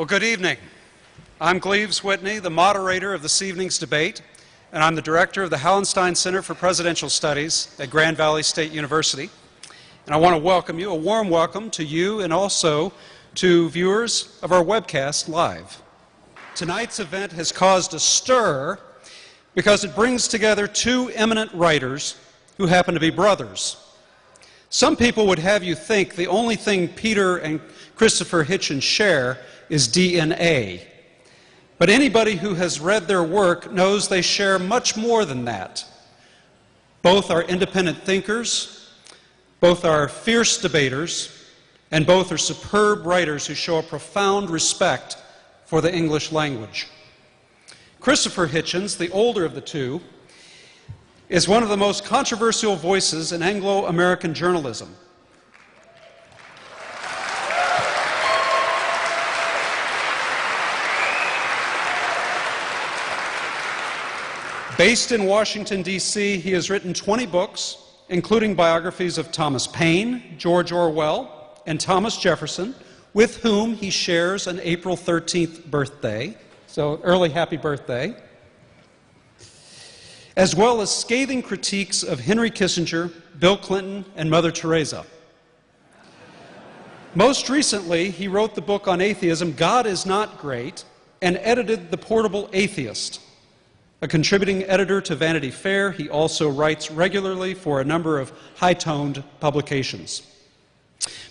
Well, good evening. I'm Gleaves Whitney, the moderator of this evening's debate, and I'm the director of the Hauenstein Center for Presidential Studies at Grand Valley State University. And I want to welcome you, a warm welcome to you and also to viewers of our webcast live. Tonight's event has caused a stir because it brings together two eminent writers who happen to be brothers. Some people would have you think the only thing Peter and Christopher Hitchens share is DNA. But anybody who has read their work knows they share much more than that. Both are independent thinkers, both are fierce debaters, and both are superb writers who show a profound respect for the English language. Christopher Hitchens, the older of the two, is one of the most controversial voices in Anglo-American journalism. Based in Washington, D.C., he has written 20 books, including biographies of Thomas Paine, George Orwell, and Thomas Jefferson, with whom he shares an April 13th birthday, so early happy birthday, as well as scathing critiques of Henry Kissinger, Bill Clinton, and Mother Teresa. Most recently, he wrote the book on atheism, God is Not Great, and edited The Portable Atheist. A contributing editor to Vanity Fair, he also writes regularly for a number of high-toned publications.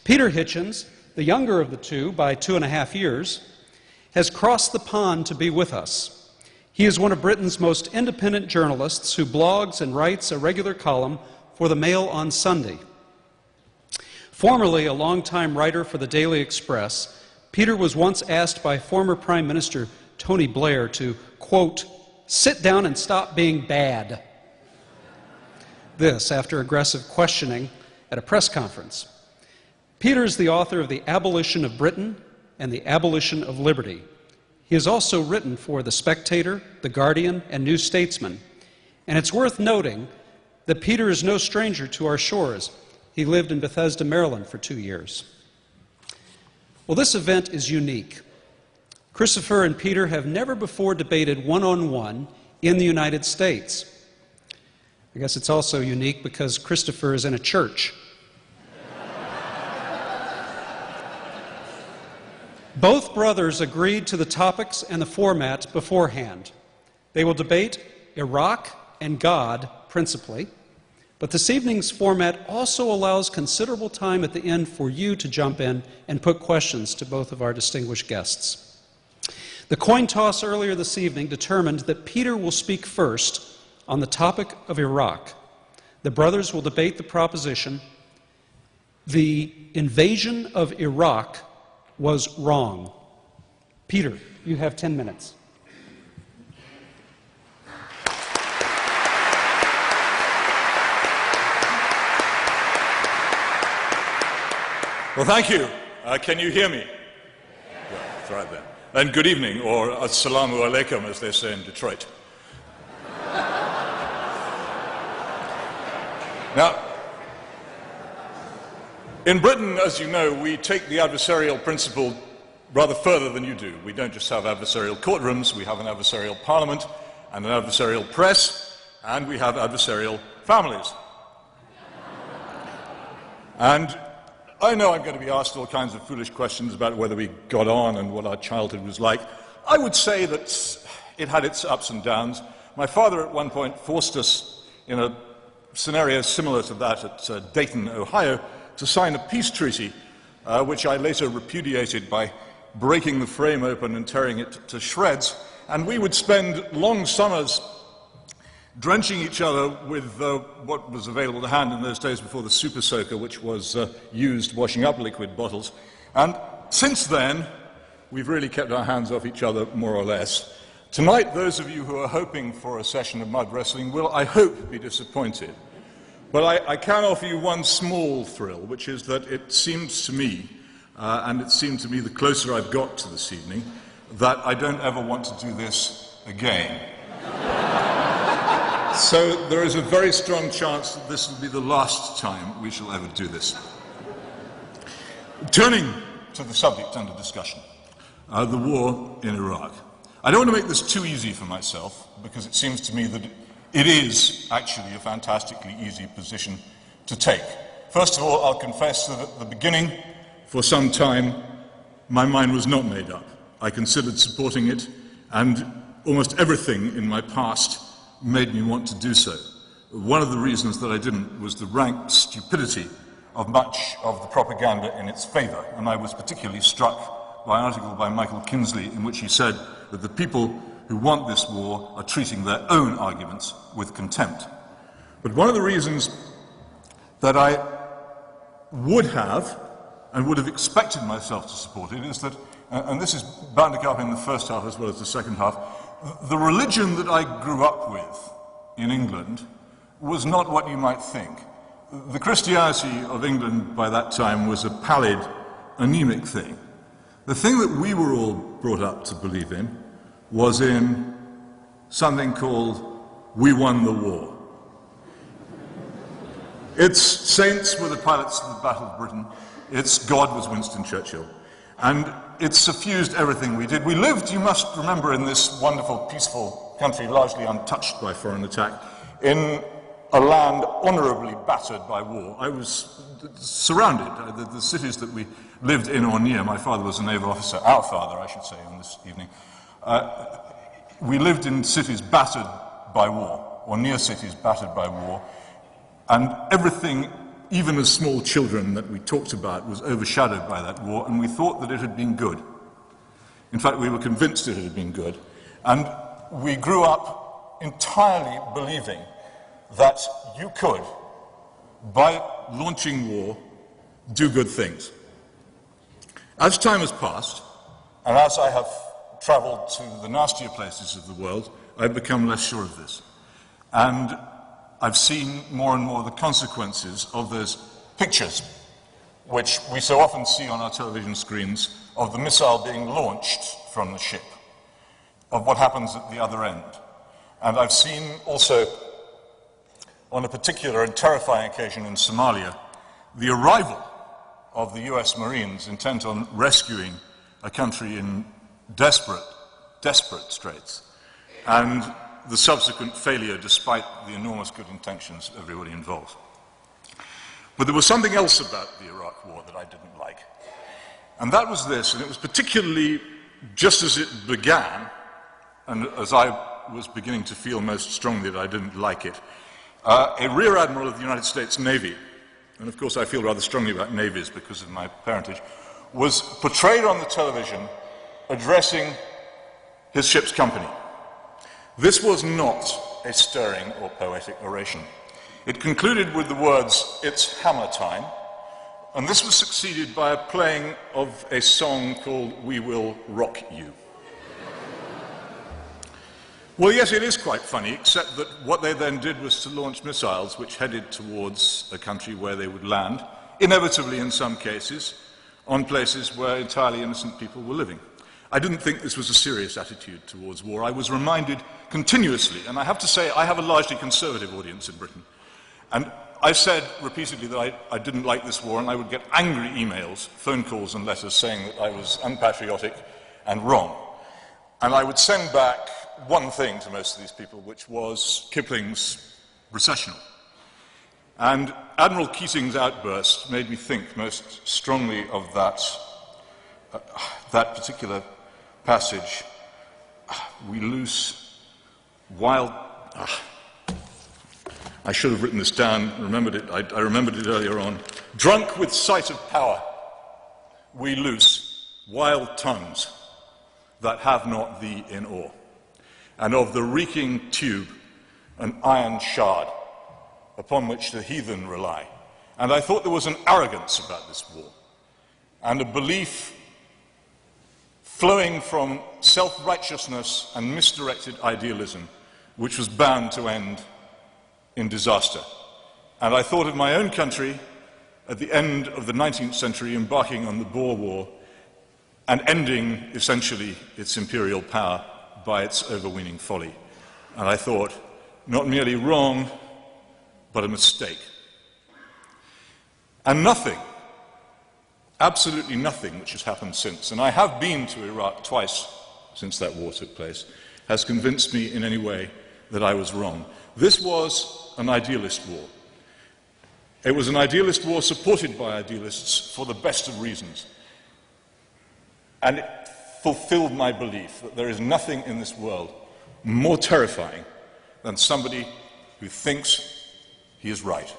Peter Hitchens, the younger of the two by 2.5 years, has crossed the pond to be with us. He is one of Britain's most independent journalists who blogs and writes a regular column for the Mail on Sunday. Formerly a longtime writer for the Daily Express, Peter was once asked by former Prime Minister Tony Blair to, quote, sit down and stop being bad. This after aggressive questioning at a press conference. Peter is the author of The Abolition of Britain and The Abolition of Liberty. He has also written for The Spectator, The Guardian, and New Statesman. And it's worth noting that Peter is no stranger to our shores. He lived in Bethesda, Maryland for 2 years. Well, this event is unique. Christopher and Peter have never before debated one-on-one in the United States. I guess it's also unique because Christopher is in a church. Both brothers agreed to the topics and the format beforehand. They will debate Iraq and God principally, but this evening's format also allows considerable time at the end for you to jump in and put questions to both of our distinguished guests. The coin toss earlier this evening determined that Peter will speak first on the topic of Iraq. The brothers will debate the proposition, the invasion of Iraq was wrong. Peter, you have 10 minutes. Well, thank you. Can you hear me? Yeah, that's right there. And good evening, or assalamu alaikum, as they say in Detroit. Now, in Britain, as you know, we take the adversarial principle rather further than you do. We don't just have adversarial courtrooms, we have an adversarial parliament and an adversarial press, and we have adversarial families. And I know I'm going to be asked all kinds of foolish questions about whether we got on and what our childhood was like. I would say that it had its ups and downs. My father at one point forced us in a scenario similar to that at Dayton, Ohio, to sign a peace treaty, which I later repudiated by breaking the frame open and tearing it to shreds. And we would spend long summers drenching each other with what was available to hand in those days before the super soaker, which was used washing up liquid bottles. And since then, we've really kept our hands off each other, more or less. Tonight, those of you who are hoping for a session of mud wrestling will, I hope, be disappointed. But I can offer you one small thrill, which is that it seems to me, and it seemed to me the closer I've got to this evening, that I don't ever want to do this again. So there is a very strong chance that this will be the last time we shall ever do this. Turning to the subject under discussion, the war in Iraq. I don't want to make this too easy for myself, because it seems to me that it is actually a fantastically easy position to take. First of all, I'll confess that at the beginning, for some time, my mind was not made up. I considered supporting it, and almost everything in my past made me want to do so. One of the reasons that I didn't was the rank stupidity of much of the propaganda in its favor, and I was particularly struck by an article by Michael Kinsley in which he said that the people who want this war are treating their own arguments with contempt. But one of the reasons that I would have and would have expected myself to support it is that, and this is bound to come up in the first half as well as the second half, the religion that I grew up with in England was not what you might think. The Christianity of England by that time was a pallid, anemic thing. The thing that we were all brought up to believe in was in something called "we won the war." Its saints were the pilots of the Battle of Britain. Its God was Winston Churchill. And it suffused everything we did. We lived, you must remember, in this wonderful, peaceful country, largely untouched by foreign attack, in a land honorably battered by war. I was surrounded. The cities that we lived in or near, my father was a naval officer, our father, I should say, on this evening. We lived in cities battered by war, or near cities battered by war, and everything, even as small children, that we talked about was overshadowed by that war, and we thought that it had been good. In fact, we were convinced it had been good, and we grew up entirely believing that you could, by launching war, do good things. As time has passed, and as I have traveled to the nastier places of the world, I've become less sure of this. And I've seen more and more the consequences of those pictures, which we so often see on our television screens, of the missile being launched from the ship, of what happens at the other end. And I've seen also, on a particular and terrifying occasion in Somalia, the arrival of the US Marines intent on rescuing a country in desperate straits, and the subsequent failure despite the enormous good intentions of everybody involved. But there was something else about the Iraq War that I didn't like. And that was this, and it was particularly just as it began, and as I was beginning to feel most strongly that I didn't like it, a Rear Admiral of the United States Navy, and of course I feel rather strongly about navies because of my parentage, was portrayed on the television addressing his ship's company. This was not a stirring or poetic oration. It concluded with the words, "It's hammer time," and this was succeeded by a playing of a song called "We Will Rock You." Well, yes, it is quite funny, except that what they then did was to launch missiles which headed towards a country where they would land, inevitably in some cases, on places where entirely innocent people were living. I didn't think this was a serious attitude towards war. I was reminded continuously, and I have to say I have a largely conservative audience in Britain, and I said repeatedly that I didn't like this war, and I would get angry emails, phone calls and letters saying that I was unpatriotic and wrong. And I would send back one thing to most of these people, which was Kipling's Recessional. And Admiral Keating's outburst made me think most strongly of that particular passage. We loose wild... I should have written this down, remembered it. I remembered it earlier on. Drunk with sight of power, we loose wild tongues that have not thee in awe, and of the reeking tube an iron shard upon which the heathen rely. And I thought there was an arrogance about this war, and a belief flowing from self-righteousness and misdirected idealism, which was bound to end in disaster. And I thought of my own country at the end of the 19th century embarking on the Boer War and ending, essentially, its imperial power by its overweening folly. And I thought, not merely wrong, but a mistake. And nothing absolutely nothing which has happened since, and I have been to Iraq twice since that war took place, has convinced me in any way that I was wrong. This was an idealist war. It was an idealist war supported by idealists for the best of reasons. And it fulfilled my belief that there is nothing in this world more terrifying than somebody who thinks he is right.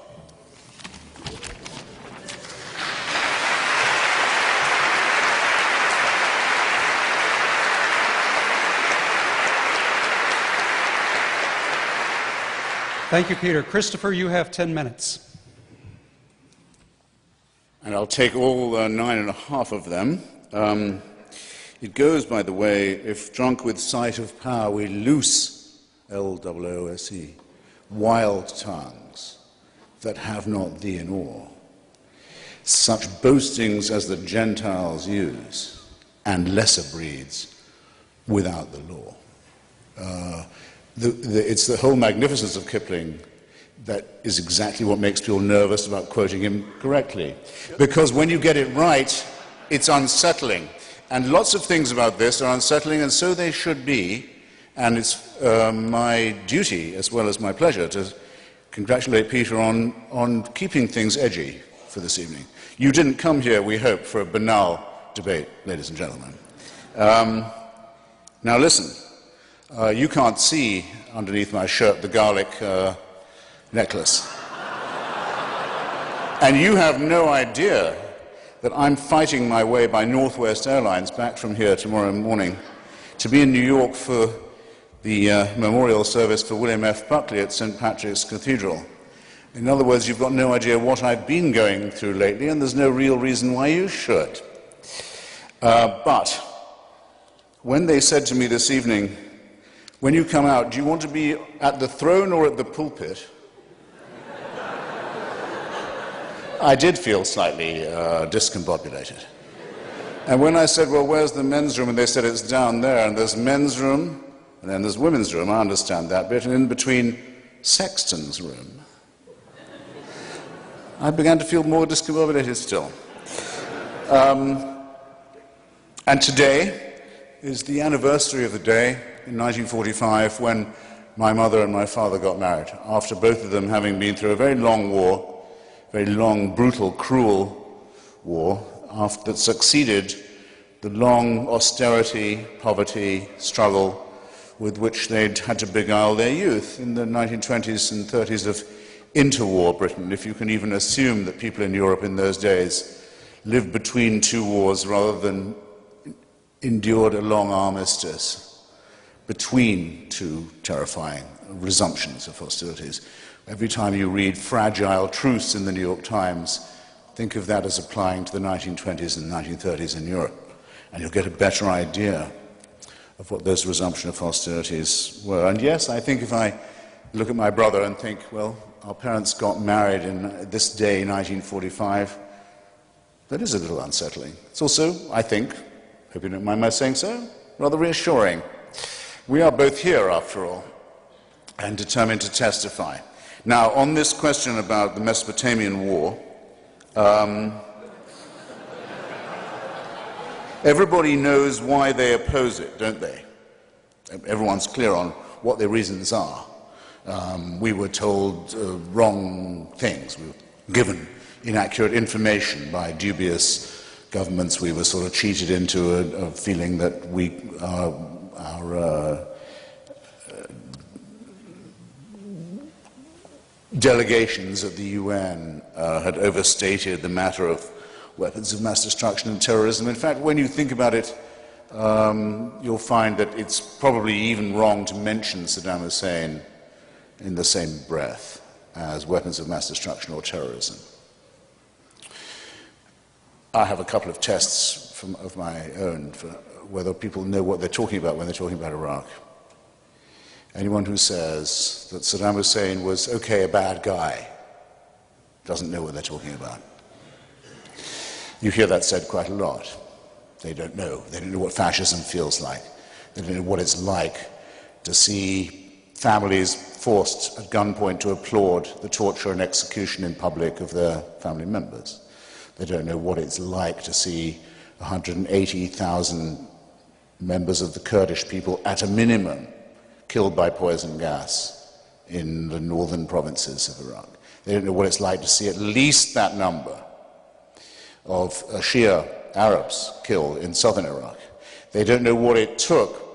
Thank you, Peter. Christopher, you have 10 minutes. And I'll take all 9.5 of them. It goes, by the way, if drunk with sight of power we loose, L-O-O-S-E, wild tongues that have not thee in awe, such boastings as the Gentiles use, and lesser breeds without the law. It's the whole magnificence of Kipling that is exactly what makes people nervous about quoting him correctly. Because when you get it right, it's unsettling. And lots of things about this are unsettling, and so they should be. And it's my duty, as well as my pleasure, to congratulate Peter on keeping things edgy for this evening. You didn't come here, we hope, for a banal debate, ladies and gentlemen. Now listen. You can't see underneath my shirt the garlic necklace. And you have no idea that I'm fighting my way by Northwest Airlines back from here tomorrow morning to be in New York for the memorial service for William F. Buckley at St. Patrick's Cathedral. In other words, you've got no idea what I've been going through lately, and there's no real reason why you should. But when they said to me this evening, when you come out, do you want to be at the throne or at the pulpit? I did feel slightly discombobulated. And when I said, well, where's the men's room? And they said, it's down there. And there's men's room, and then there's women's room. I understand that bit. And in between, sexton's room. I began to feel more discombobulated still. And today is the anniversary of the day in 1945 when my mother and my father got married, after both of them having been through a very long war, very long, brutal, cruel war, that succeeded the long austerity, poverty, struggle with which they'd had to beguile their youth in the 1920s and 30s of interwar Britain, if you can even assume that people in Europe in those days lived between two wars rather than endured a long armistice between two terrifying resumptions of hostilities. Every time you read fragile truce in the New York Times, think of that as applying to the 1920s and 1930s in Europe, and you'll get a better idea of what those resumption of hostilities were. And yes, I think if I look at my brother and think, well, our parents got married in this day, 1945, that is a little unsettling. It's also, I think, hope you don't mind my saying so, rather reassuring. We are both here, after all, and determined to testify. Now, on this question about the Mesopotamian War, everybody knows why they oppose it, don't they? Everyone's clear on what their reasons are. We were told wrong things. We were given inaccurate information by dubious governments. We were sort of cheated into a feeling that our delegations at the UN had overstated the matter of weapons of mass destruction and terrorism. In fact, when you think about it, you'll find that it's probably even wrong to mention Saddam Hussein in the same breath as weapons of mass destruction or terrorism. I have a couple of tests of my own for whether people know what they're talking about when they're talking about Iraq. Anyone who says that Saddam Hussein was, okay, a bad guy, doesn't know what they're talking about. You hear that said quite a lot. They don't know. They don't know what fascism feels like. They don't know what it's like to see families forced at gunpoint to applaud the torture and execution in public of their family members. They don't know what it's like to see 180,000 members of the Kurdish people, at a minimum, killed by poison gas in the northern provinces of Iraq. They don't know what it's like to see at least that number of Shia Arabs killed in southern Iraq. They don't know what it took,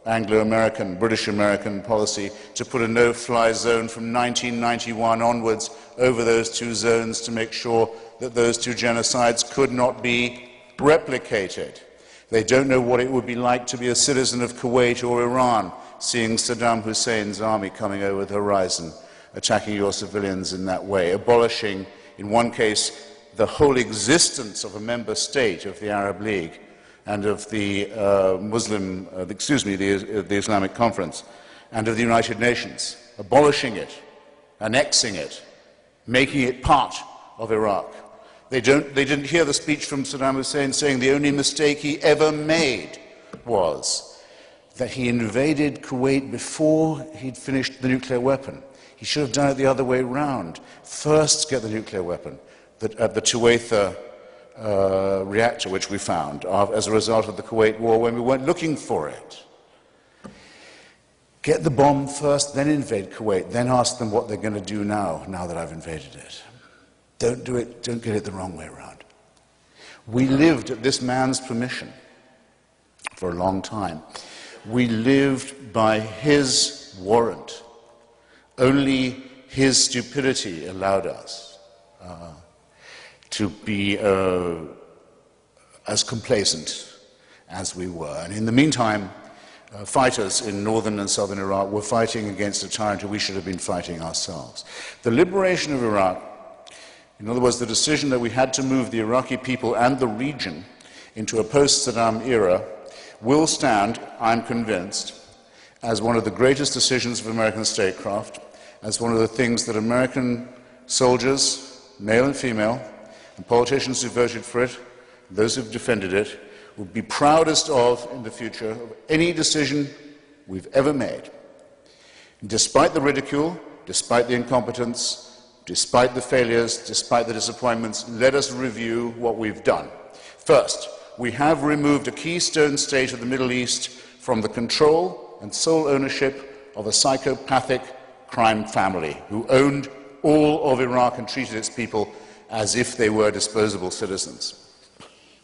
Anglo-American, British-American policy, to put a no-fly zone from 1991 onwards over those two zones to make sure that those two genocides could not be replicated. They don't know what it would be like to be a citizen of Kuwait or Iran, seeing Saddam Hussein's army coming over the horizon, attacking your civilians in that way, abolishing, in one case, the whole existence of a member state of the Arab League and of the the Islamic Conference and of the United Nations, abolishing it, annexing it, making it part of Iraq. They didn't hear the speech from Saddam Hussein saying the only mistake he ever made was that he invaded Kuwait before he'd finished the nuclear weapon. He should have done it the other way round. First get the nuclear weapon at the Tuwaitha reactor, which we found as a result of the Kuwait war when we weren't looking for it. Get the bomb first, then invade Kuwait, then ask them what they're going to do now that I've invaded it. Don't do it, don't get it the wrong way around. We lived at this man's permission for a long time. We lived by his warrant. Only his stupidity allowed us to be as complacent as we were. And in the meantime, fighters in northern and southern Iraq were fighting against a tyrant who we should have been fighting ourselves. The liberation of Iraq, in other words, the decision that we had to move the Iraqi people and the region into a post-Saddam era, will stand, I'm convinced, as one of the greatest decisions of American statecraft, as one of the things that American soldiers, male and female, and politicians who voted for it, those who've defended it, will be proudest of in the future of any decision we've ever made. Despite the ridicule, despite the incompetence, despite the failures, despite the disappointments, let us review what we've done. First, we have removed a keystone state of the Middle East from the control and sole ownership of a psychopathic crime family who owned all of Iraq and treated its people as if they were disposable citizens.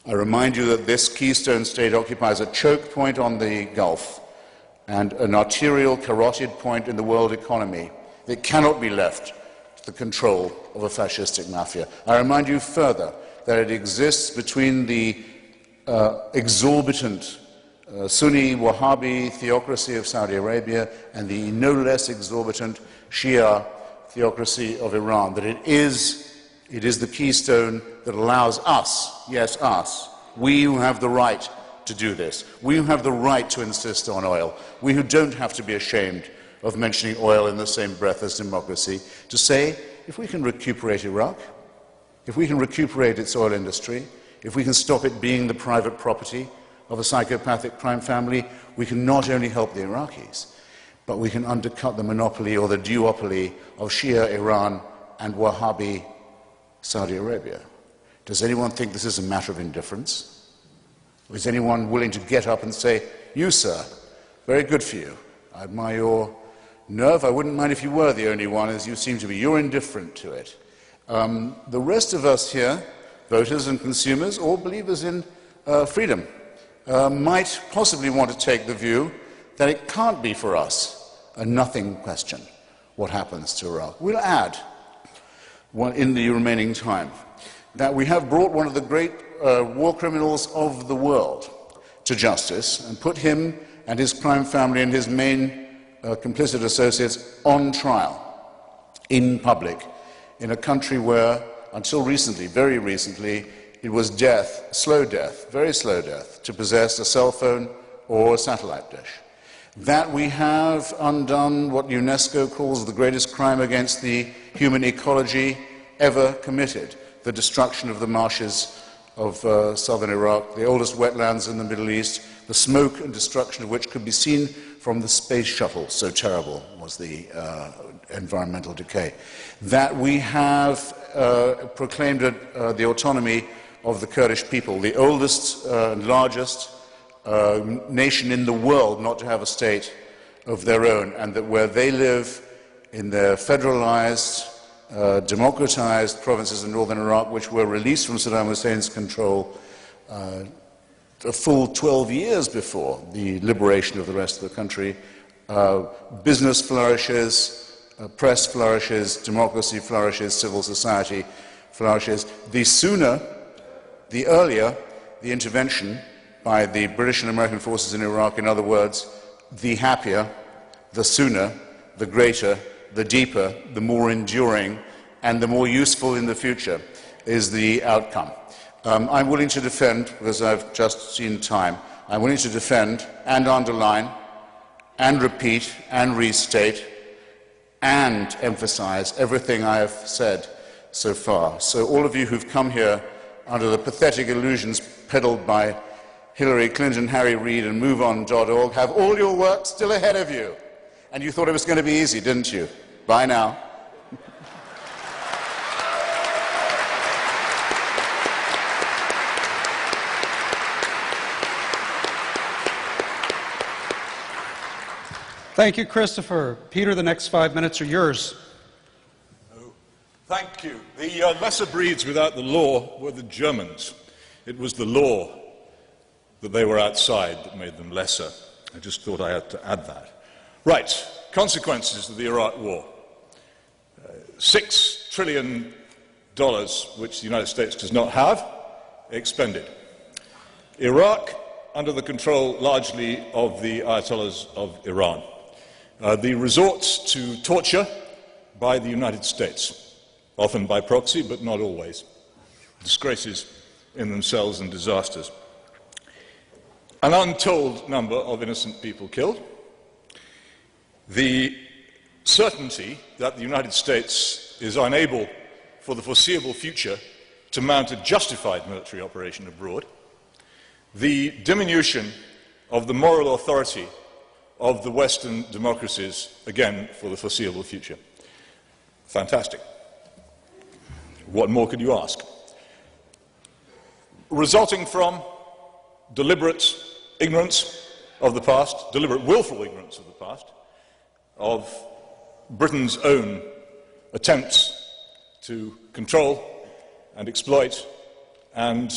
I remind you that this keystone state occupies a choke point on the Gulf and an arterial carotid point in the world economy that cannot be left to the control of a fascistic mafia. I remind you further that it exists between the exorbitant Sunni Wahhabi theocracy of Saudi Arabia and the no less exorbitant Shia theocracy of Iran, that it is the keystone that allows us, yes us, we who have the right to do this, we who have the right to insist on oil, we who don't have to be ashamed of mentioning oil in the same breath as democracy, to say, if we can recuperate Iraq, if we can recuperate its oil industry, if we can stop it being the private property of a psychopathic crime family, we can not only help the Iraqis, but we can undercut the monopoly or the duopoly of Shia Iran and Wahhabi Saudi Arabia. Does anyone think this is a matter of indifference? Or is anyone willing to get up and say, you, sir, very good for you. I admire your nerve. I wouldn't mind if you were the only one, as you seem to be. You're indifferent to it. The rest of us here, voters and consumers, all believers in freedom, might possibly want to take the view that it can't be for us a nothing question what happens to Iraq. We'll add, in the remaining time, that we have brought one of the great war criminals of the world to justice and put him and his crime family and his main complicit associates on trial in public in a country where, until recently, very recently, it was death, slow death, very slow death, to possess a cell phone or a satellite dish. That we have undone what UNESCO calls the greatest crime against the human ecology ever committed, the destruction of the marshes of southern Iraq, the oldest wetlands in the Middle East, the smoke and destruction of which could be seen from the space shuttle, so terrible was the environmental decay. That we have proclaimed the autonomy of the Kurdish people, the oldest and largest nation in the world not to have a state of their own, and that where they live in their federalized, democratized provinces in northern Iraq, which were released from Saddam Hussein's control a full 12 years before the liberation of the rest of the country, business flourishes, press flourishes, democracy flourishes, civil society flourishes. The sooner, the earlier the intervention by the British and American forces in Iraq, in other words, the happier, the sooner, the greater, the deeper, the more enduring, and the more useful in the future is the outcome. I'm willing to defend, because I've just seen time, I'm willing to defend and underline and repeat and restate and emphasize everything I have said so far. So all of you who've come here under the pathetic illusions peddled by Hillary Clinton, Harry Reid, and MoveOn.org have all your work still ahead of you. And you thought it was going to be easy, didn't you? Bye now. Thank you, Christopher. Peter, the next 5 minutes are yours. Oh, thank you. The lesser breeds without the law were the Germans. It was the law that they were outside that made them lesser. I just thought I had to add that. Right, consequences of the Iraq War. $6 trillion, which the United States does not have, expended. Iraq, under the control largely of the Ayatollahs of Iran. The resorts to torture by the United States, often by proxy, but not always. Disgraces in themselves and disasters. An untold number of innocent people killed. The certainty that the United States is unable for the foreseeable future to mount a justified military operation abroad. The diminution of the moral authority of the Western democracies, again, for the foreseeable future. Fantastic. What more could you ask? Resulting from deliberate ignorance of the past, deliberate willful ignorance of the past, of Britain's own attempts to control and exploit and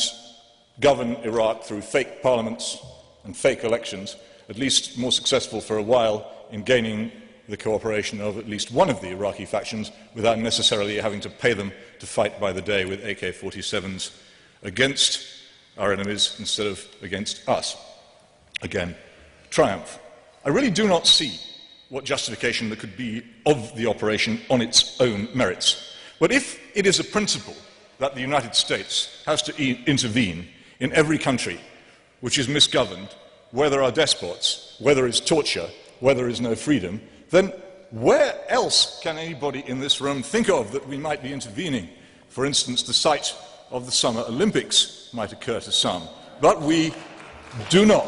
govern Iraq through fake parliaments and fake elections, at least more successful for a while in gaining the cooperation of at least one of the Iraqi factions without necessarily having to pay them to fight by the day with AK-47s against our enemies instead of against us. Again, triumph. I really do not see what justification there could be of the operation on its own merits. But if it is a principle that the United States has to intervene in every country which is misgoverned, where there are despots, where there is torture, where there is no freedom, then where else can anybody in this room think of that we might be intervening? For instance, the site of the Summer Olympics might occur to some, but we do not.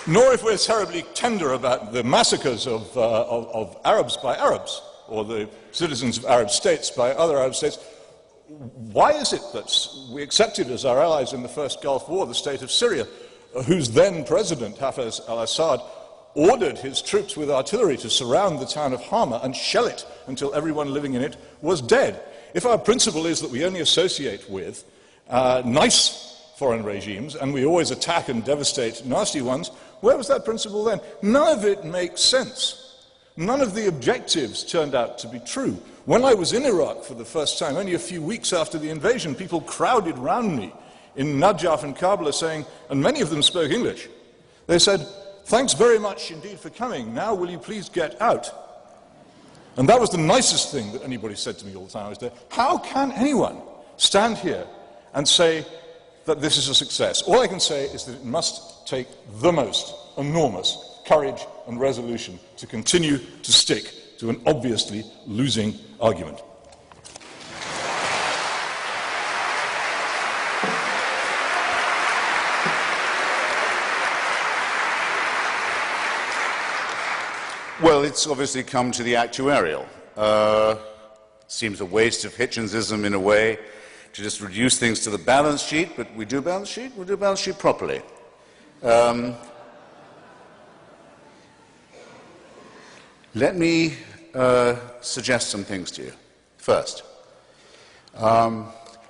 Nor if we're terribly tender about the massacres of Arabs by Arabs, or the citizens of Arab states by other Arab states. Why is it that we accepted as our allies in the first Gulf War the state of Syria, whose then president, Hafez al-Assad, ordered his troops with artillery to surround the town of Hama and shell it until everyone living in it was dead? If our principle is that we only associate with nice foreign regimes and we always attack and devastate nasty ones, where was that principle then? None of it makes sense. None of the objectives turned out to be true. When I was in Iraq for the first time, only a few weeks after the invasion, people crowded round me in Najaf and Kabul saying, and many of them spoke English, they said, "Thanks very much indeed for coming. Now will you please get out?" And that was the nicest thing that anybody said to me all the time I was there. How can anyone stand here and say that this is a success? All I can say is that it must take the most enormous courage and resolution to continue to stick to an obviously losing argument. Well, it's obviously come to the actuarial. Seems a waste of Hitchensism in a way to just reduce things to the balance sheet, but we do balance sheet, we'll do balance sheet properly. Let me suggest some things to you. First,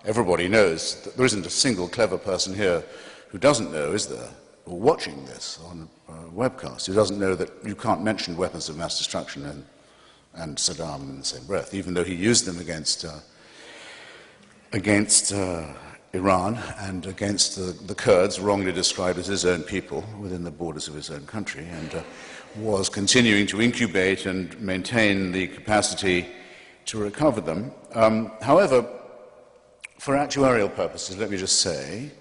everybody knows that there isn't a single clever person here who doesn't know, is there, or watching this on a webcast, who doesn't know that you can't mention weapons of mass destruction and Saddam in the same breath, even though he used them against Iran and against the Kurds, wrongly described as his own people within the borders of his own country, and was continuing to incubate and maintain the capacity to recover them. However, for actuarial purposes, let me just say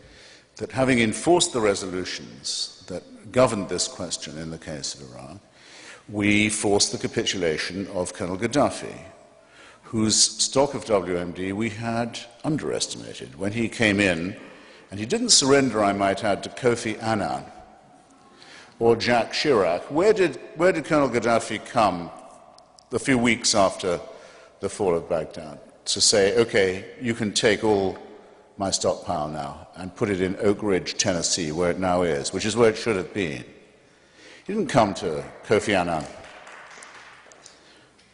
that having enforced the resolutions that governed this question in the case of Iran, we forced the capitulation of Colonel Gaddafi, whose stock of WMD we had underestimated. When he came in, and he didn't surrender, I might add, to Kofi Annan or Jacques Chirac. Where did Colonel Gaddafi come a few weeks after the fall of Baghdad to say, okay, you can take all my stockpile now and put it in Oak Ridge, Tennessee, where it now is, which is where it should have been? He didn't come to Kofi Annan.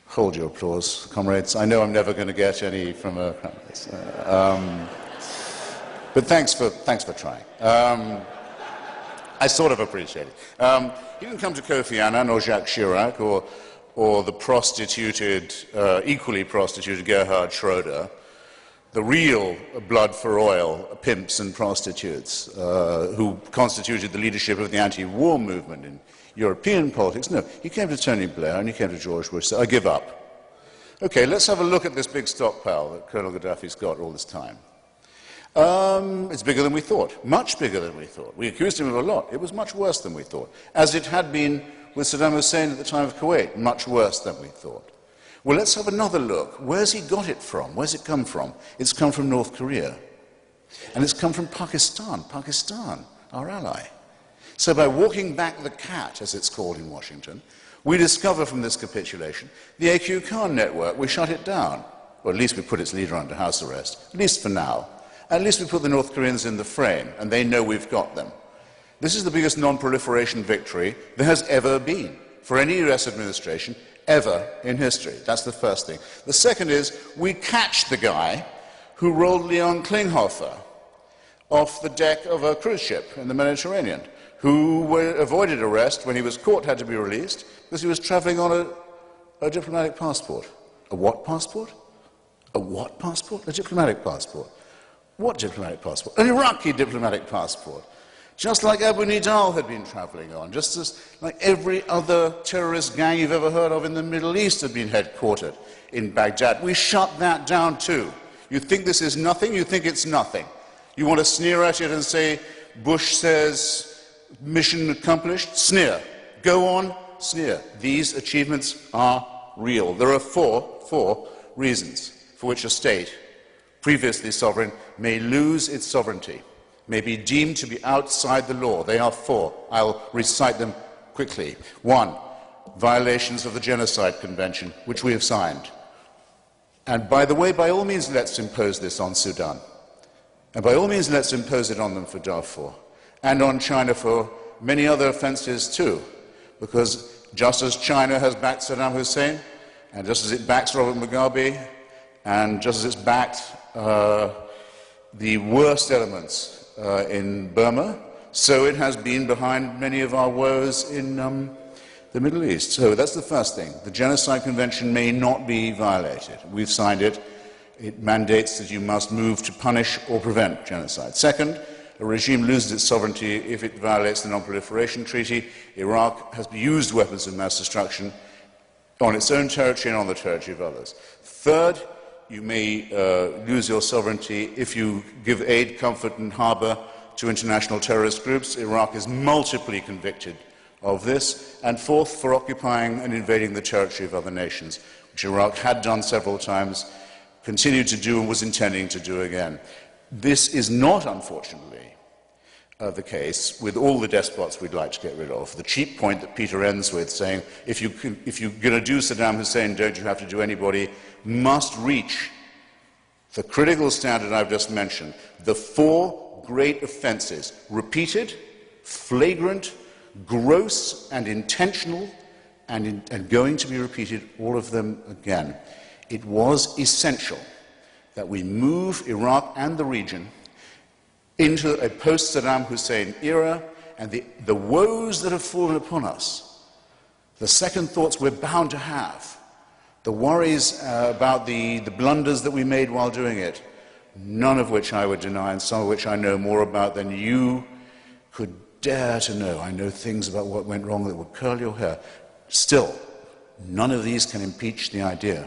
Hold your applause, comrades. I know I'm never going to get any from a but thanks for trying. I sort of appreciate it. He didn't come to Kofi Annan or Jacques Chirac or the prostituted, equally prostituted Gerhard Schroeder, the real blood for oil pimps and prostitutes who constituted the leadership of the anti-war movement in European politics. No, he came to Tony Blair and he came to George Bush, said, I give up. Okay, let's have a look at this big stockpile that Colonel Gaddafi's got all this time. It's bigger than we thought, much bigger than we thought. We accused him of a lot. It was much worse than we thought, as it had been with Saddam Hussein at the time of Kuwait, much worse than we thought. Well, let's have another look. Where's he got it from? Where's it come from? It's come from North Korea. And it's come from Pakistan, our ally. So by walking back the cat, as it's called in Washington, we discover from this capitulation the AQ Khan network. We shut it down. Or at least we put its leader under house arrest, at least for now. At least we put the North Koreans in the frame, and they know we've got them. This is the biggest non-proliferation victory there has ever been for any US administration ever in history. That's the first thing. The second is we catch the guy who rolled Leon Klinghoffer off the deck of a cruise ship in the Mediterranean, who avoided arrest when he was caught, had to be released, because he was traveling on a diplomatic passport. A what passport? A what passport? A diplomatic passport. What diplomatic passport? An Iraqi diplomatic passport. Just like Abu Nidal had been traveling on, just as like every other terrorist gang you've ever heard of in the Middle East had been headquartered in Baghdad. We shut that down too. You think this is nothing? You think it's nothing. You want to sneer at it and say, Bush says, mission accomplished? Sneer. Go on, sneer. These achievements are real. There are four reasons for which a state, previously sovereign, may lose its sovereignty, may be deemed to be outside the law. They are four. I'll recite them quickly. 1, violations of the Genocide Convention, which we have signed. And by the way, by all means, let's impose this on Sudan. And by all means, let's impose it on them for Darfur. And on China for many other offenses too. Because just as China has backed Saddam Hussein, and just as it backs Robert Mugabe, and just as it's backed the worst elements in Burma, so it has been behind many of our woes in the Middle East. So that's the first thing. The Genocide Convention may not be violated. We've signed it. It mandates that you must move to punish or prevent genocide. Second, a regime loses its sovereignty if it violates the Non-Proliferation Treaty. Iraq has used weapons of mass destruction on its own territory and on the territory of others. Third, you may lose your sovereignty if you give aid, comfort and harbour to international terrorist groups. Iraq is multiply convicted of this. And fourth, for occupying and invading the territory of other nations, which Iraq had done several times, continued to do and was intending to do again. This is not, unfortunately, the case with all the despots we'd like to get rid of. The cheap point that Peter ends with, saying, if you're going to do Saddam Hussein, don't you have to do anybody, must reach the critical standard I've just mentioned. The four great offenses: repeated, flagrant, gross and intentional, and going to be repeated, all of them again. It was essential that we move Iraq and the region into a post-Saddam Hussein era, and the woes that have fallen upon us, the second thoughts we're bound to have, the worries about the blunders that we made while doing it, none of which I would deny, and some of which I know more about than you could dare to know. I know things about what went wrong that would curl your hair. Still, none of these can impeach the idea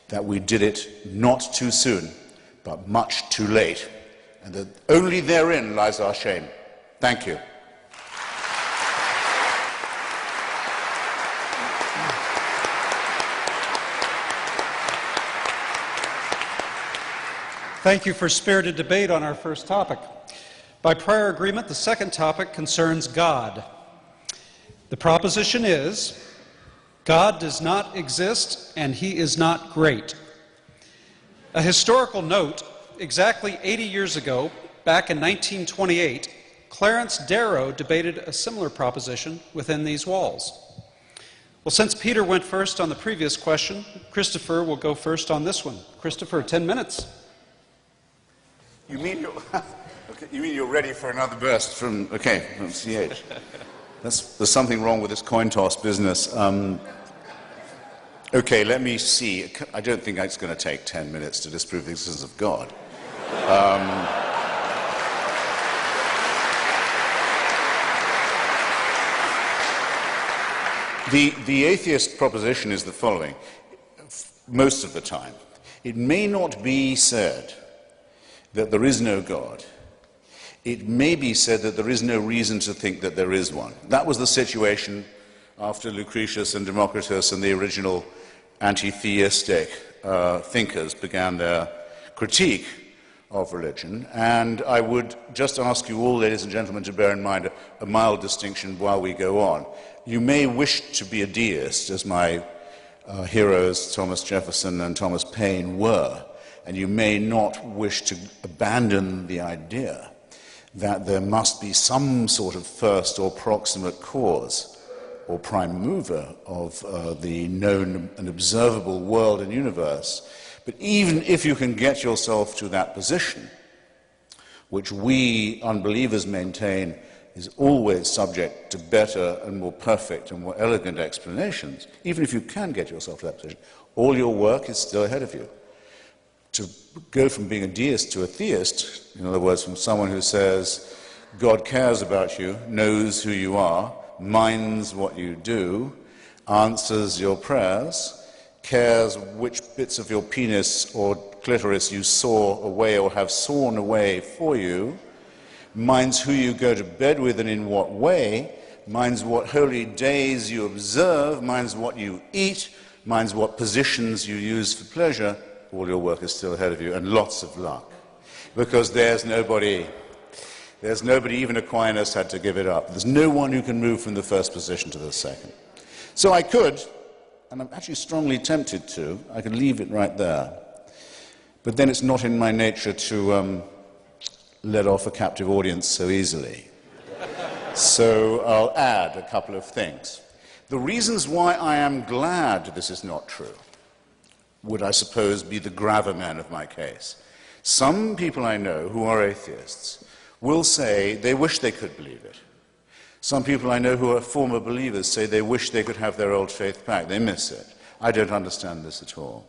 that we did it not too soon, but much too late, and that only therein lies our shame. Thank you. Thank you for spirited debate on our first topic. By prior agreement, the second topic concerns God. The proposition is, God does not exist and he is not great. A historical note: exactly 80 years ago, back in 1928, Clarence Darrow debated a similar proposition within these walls. Well, since Peter went first on the previous question, Christopher will go first on this one. Christopher, 10 minutes. You mean you're ready for another burst from CH? There's something wrong with this coin toss business. Okay, let me see. I don't think it's going to take 10 minutes to disprove the existence of God. The atheist proposition is the following. Most of the time, it may not be said that there is no God. It may be said that there is no reason to think that there is one. That was the situation after Lucretius and Democritus and the original anti-theistic thinkers began their critique of religion. And I would just ask you all, ladies and gentlemen, to bear in mind a mild distinction while we go on. You may wish to be a deist, as my heroes Thomas Jefferson and Thomas Paine were, and you may not wish to abandon the idea that there must be some sort of first or proximate cause or prime mover of the known and observable world and universe. But even if you can get yourself to that position, which we unbelievers maintain is always subject to better and more perfect and more elegant explanations, even if you can get yourself to that position, all your work is still ahead of you. To go from being a deist to a theist, in other words, from someone who says God cares about you, knows who you are, minds what you do, answers your prayers, cares which bits of your penis or clitoris you saw away or have sawn away for you, minds who you go to bed with and in what way, minds what holy days you observe, minds what you eat, minds what positions you use for pleasure. All your work is still ahead of you, and lots of luck. Because there's nobody, even Aquinas had to give it up. There's no one who can move from the first position to the second. So I could, and I'm actually strongly tempted to, I could leave it right there. But then it's not in my nature to let off a captive audience so easily. So I'll add a couple of things. The reasons why I am glad this is not true would, I suppose, be the gravamen of my case. Some people I know who are atheists will say they wish they could believe it. Some people I know who are former believers say they wish they could have their old faith back. They miss it. I don't understand this at all.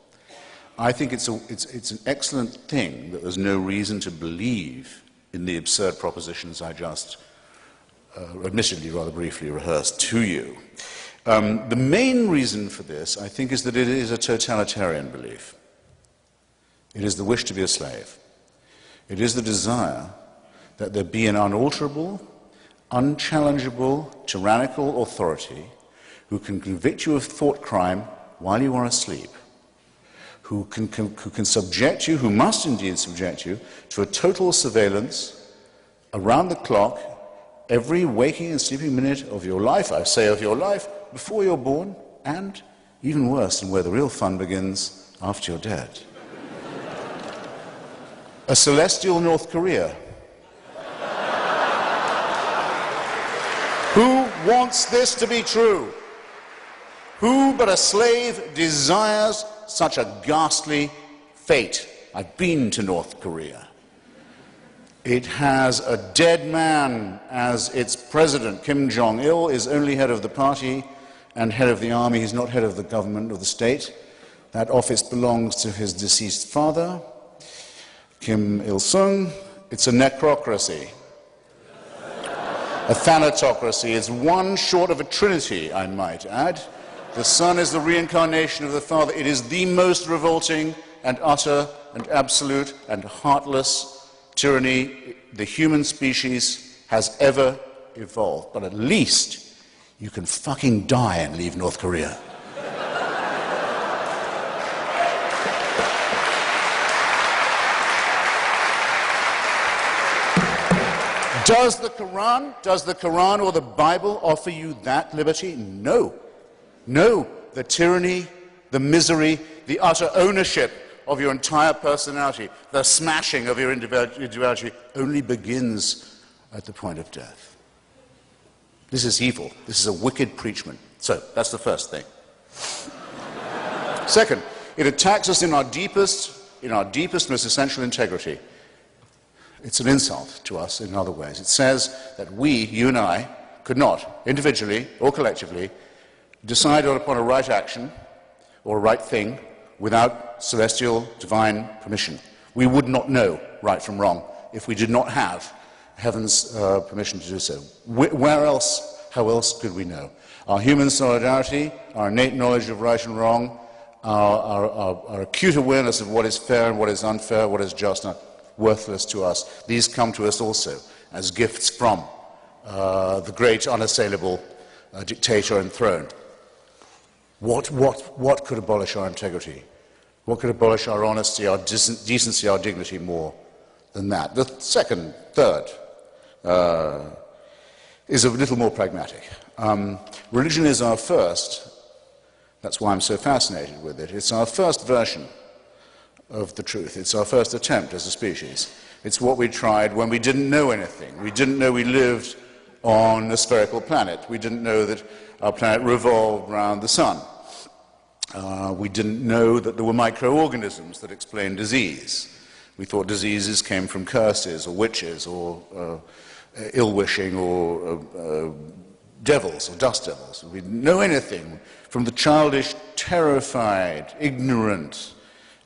I think it's an excellent thing that there's no reason to believe in the absurd propositions I just, admittedly rather briefly, rehearsed to you. The main reason for this, I think, is that it is a totalitarian belief. It is the wish to be a slave. It is the desire that there be an unalterable, unchallengeable, tyrannical authority who can convict you of thought crime while you are asleep, who can subject you, who must indeed subject you, to a total surveillance around the clock, every waking and sleeping minute of your life, I say of your life, before you're born, and even worse, and where the real fun begins, after you're dead. A celestial North Korea. Who wants this to be true? Who but a slave desires such a ghastly fate? I've been to North Korea. It has a dead man as its president. Kim Jong-il is only head of the party and head of the army. He's not head of the government or the state. That office belongs to his deceased father, Kim Il-sung. It's a necrocracy. A thanatocracy. It's one short of a trinity, I might add. The son is the reincarnation of the father. It is the most revolting and utter and absolute and heartless tyranny the human species has ever evolved. But at least you can fucking die and leave North Korea. Does the Quran or the Bible offer you that liberty? No. No. The tyranny, the misery, the utter ownership of your entire personality, the smashing of your individuality only begins at the point of death. This is evil. This is a wicked preachment. So, that's the first thing. Second, it attacks us in our deepest, most essential integrity. It's an insult to us in other ways. It says that we, you and I, could not, individually or collectively, decide upon a right action or a right thing without celestial, divine permission. We would not know right from wrong if we did not have heaven's permission to do so. How else could we know? Our human solidarity, our innate knowledge of right and wrong, our acute awareness of what is fair and what is unfair, what is just and worthless to us, these come to us also as gifts from the great unassailable dictator enthroned. What could abolish our integrity? What could abolish our honesty, our decency, our dignity more than that? The third, is a little more pragmatic. Religion is our first, that's why I'm so fascinated with it, it's our first version of the truth. It's our first attempt as a species. It's what we tried when we didn't know anything. We didn't know we lived on a spherical planet. We didn't know that our planet revolved around the sun. We didn't know that there were microorganisms that explained disease. We thought diseases came from curses or witches or ill-wishing or devils or dust devils. We didn't know anything from the childish, terrified, ignorant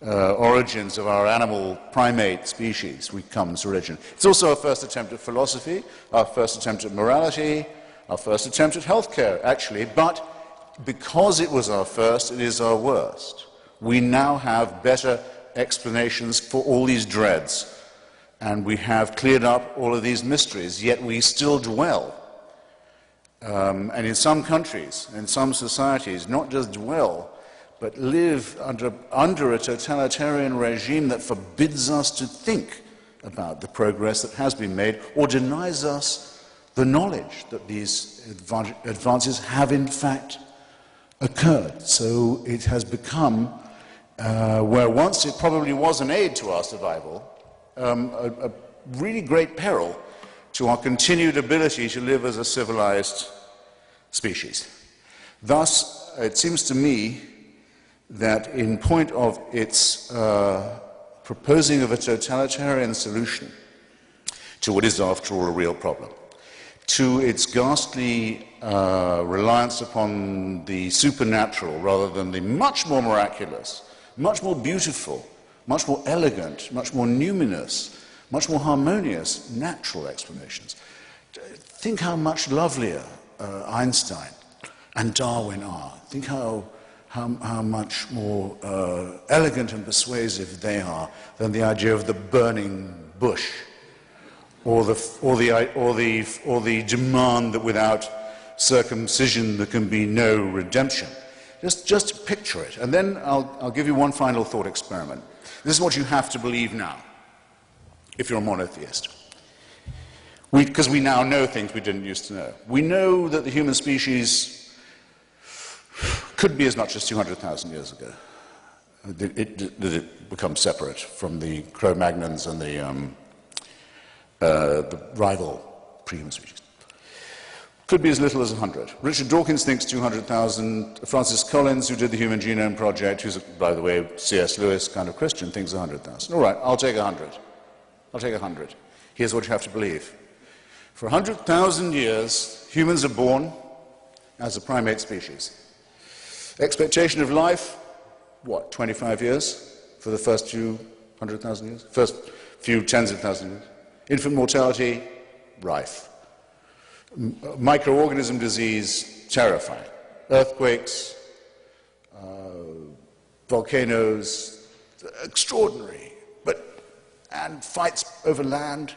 origins of our animal primate species. We come to religion. It's also our first attempt at philosophy, our first attempt at morality, our first attempt at healthcare, actually, but because it was our first, it is our worst. We now have better explanations for all these dreads, and we have cleared up all of these mysteries, yet we still dwell. And in some countries, in some societies, not just dwell, but live under a totalitarian regime that forbids us to think about the progress that has been made or denies us the knowledge that these advances have in fact occurred. So it has become, where once it probably was an aid to our survival, a really great peril to our continued ability to live as a civilized species. Thus, it seems to me that in point of its proposing of a totalitarian solution to what is after all a real problem, to its ghastly reliance upon the supernatural rather than the much more miraculous, much more beautiful, much more elegant, much more numinous, much more harmonious natural explanations. Think how much lovelier Einstein and Darwin are. Think how much more elegant and persuasive they are than the idea of the burning bush, or the demand that without circumcision there can be no redemption. Just picture it, and then I'll give you one final thought experiment. This is what you have to believe now, if you're a monotheist. Because we now know things we didn't used to know. We know that the human species could be as much as 200,000 years ago. That it becomes separate from the Cro-Magnons and the rival pre-human species. Could be as little as 100. Richard Dawkins thinks 200,000. Francis Collins, who did the Human Genome Project, who's, by the way, C.S. Lewis kind of Christian, thinks 100,000. All right, I'll take 100. I'll take 100. Here's what you have to believe. For 100,000 years, humans are born as a primate species. Expectation of life, what, 25 years for the first few 100,000 years? First few tens of thousands of years. Infant mortality, rife. Microorganism disease, terrifying. Earthquakes, volcanoes, extraordinary. And fights over land,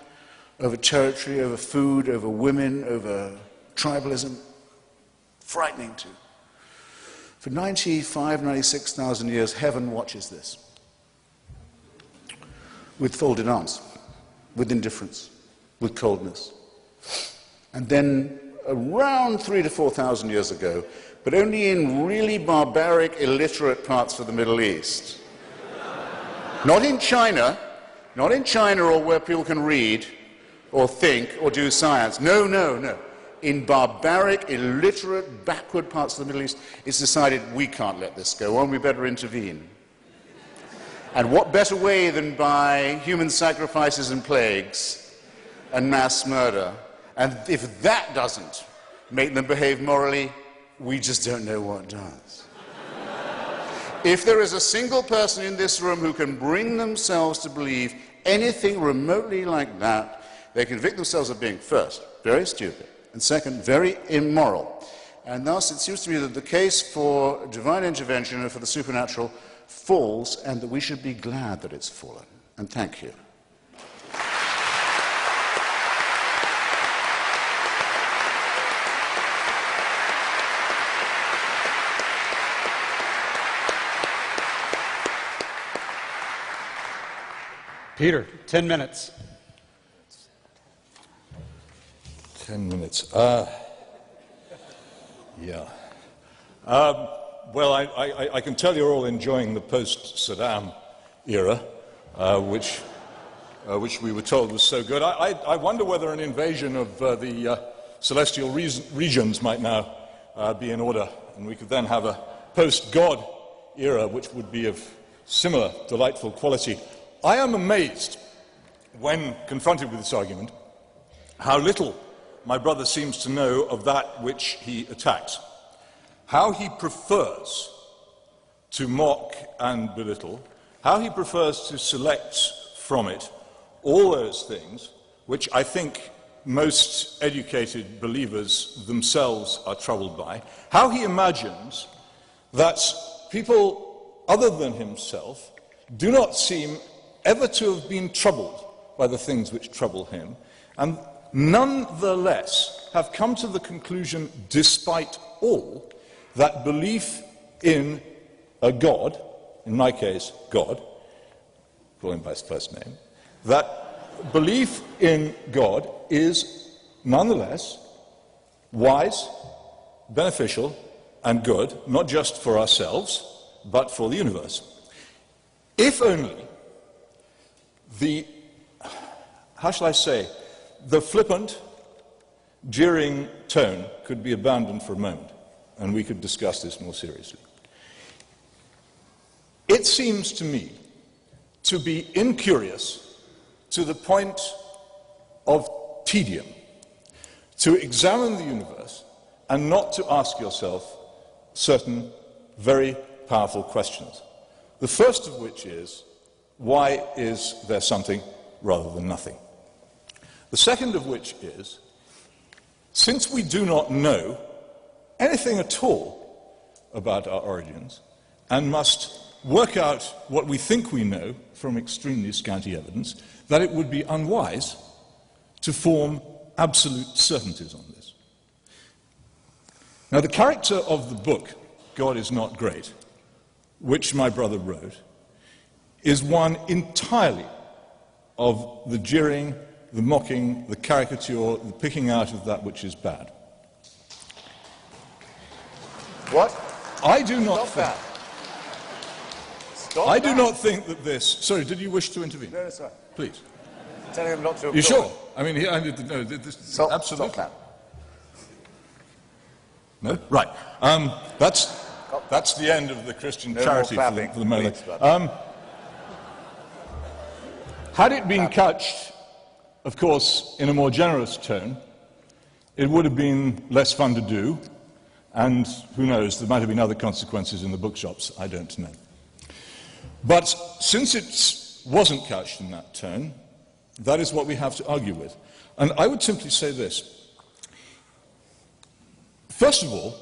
over territory, over food, over women, over tribalism. Frightening too. For 95, 96,000 years, heaven watches this. With folded arms, with indifference, with coldness. And then around 3,000 to 4,000 years ago, but only in really barbaric, illiterate parts of the Middle East. Not in China or where people can read or think or do science. No, no, no. In barbaric, illiterate, backward parts of the Middle East, it's decided we can't let this go on, we better intervene. And what better way than by human sacrifices and plagues and mass murder? And if that doesn't make them behave morally, we just don't know what does. If there is a single person in this room who can bring themselves to believe anything remotely like that, they convict themselves of being, first, very stupid, and second, very immoral. And thus, it seems to me that the case for divine intervention and for the supernatural falls, and that we should be glad that it's fallen. And thank you. Peter, 10 minutes. 10 minutes. Yeah. Well, I can tell you're all enjoying the post-Saddam era, which we were told was so good. I wonder whether an invasion of the celestial regions might now be in order, and we could then have a post-God era, which would be of similar delightful quality. I am amazed, when confronted with this argument, how little my brother seems to know of that which he attacks, how he prefers to mock and belittle, how he prefers to select from it all those things which I think most educated believers themselves are troubled by, how he imagines that people other than himself do not seem ever to have been troubled by the things which trouble him, and nonetheless have come to the conclusion, despite all, that belief in a God, in my case, God, call him by his first name, that belief in God is nonetheless wise, beneficial, and good, not just for ourselves, but for the universe. If only the, how shall I say, the flippant, jeering tone could be abandoned for a moment, and we could discuss this more seriously. It seems to me to be incurious to the point of tedium to examine the universe and not to ask yourself certain very powerful questions. The first of which is, why is there something rather than nothing? The second of which is, since we do not know anything at all about our origins and must work out what we think we know from extremely scanty evidence, that it would be unwise to form absolute certainties on this. Now, the character of the book, God is Not Great, which my brother wrote, is one entirely of the jeering the mocking, the caricature, the picking out of that which is bad. What? I do not Stop that. Stop I that. do not think that this... Sorry, did you wish to intervene? No, sir. Please. Telling him not to. You sure? I mean, I need to know. Absolutely. Stop that. No? Right. That's the end of the Christian No charity more for the moment. Please, Had it been couched, of course, in a more generous tone, it would have been less fun to do, and who knows, there might have been other consequences in the bookshops, I don't know. But since it wasn't couched in that tone, that is what we have to argue with. And I would simply say this. First of all,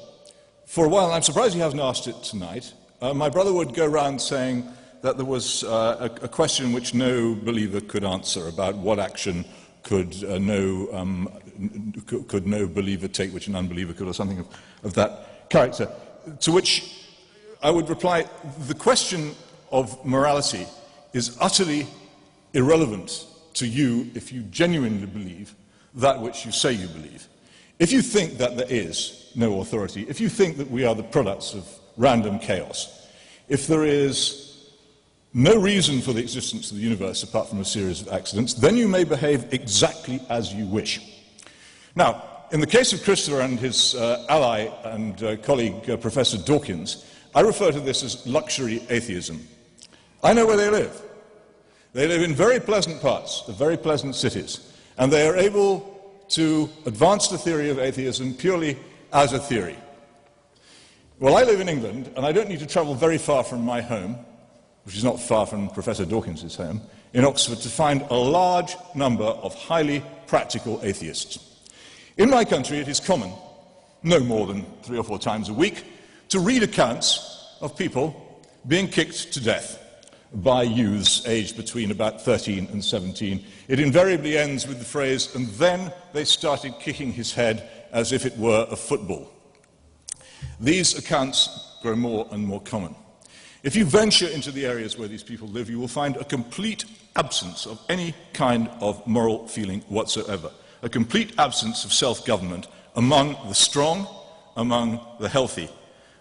for a while, and I'm surprised he hasn't asked it tonight, my brother would go around saying that there was a question which no believer could answer about what action could no believer take which an unbeliever could, or something of that character. To which I would reply, the question of morality is utterly irrelevant to you if you genuinely believe that which you say you believe. If you think that there is no authority, if you think that we are the products of random chaos, if there is no reason for the existence of the universe apart from a series of accidents, then you may behave exactly as you wish. Now, in the case of Christopher and his ally and colleague, Professor Dawkins, I refer to this as luxury atheism. I know where they live. They live in very pleasant parts of very pleasant cities, and they are able to advance the theory of atheism purely as a theory. Well, I live in England, and I don't need to travel very far from my home, which is not far from Professor Dawkins' home, in Oxford, to find a large number of highly practical atheists. In my country, it is common, no more than 3 or 4 times a week, to read accounts of people being kicked to death by youths aged between about 13 and 17. It invariably ends with the phrase, and then they started kicking his head as if it were a football. These accounts grow more and more common. If you venture into the areas where these people live, you will find a complete absence of any kind of moral feeling whatsoever, a complete absence of self-government among the strong, among the healthy,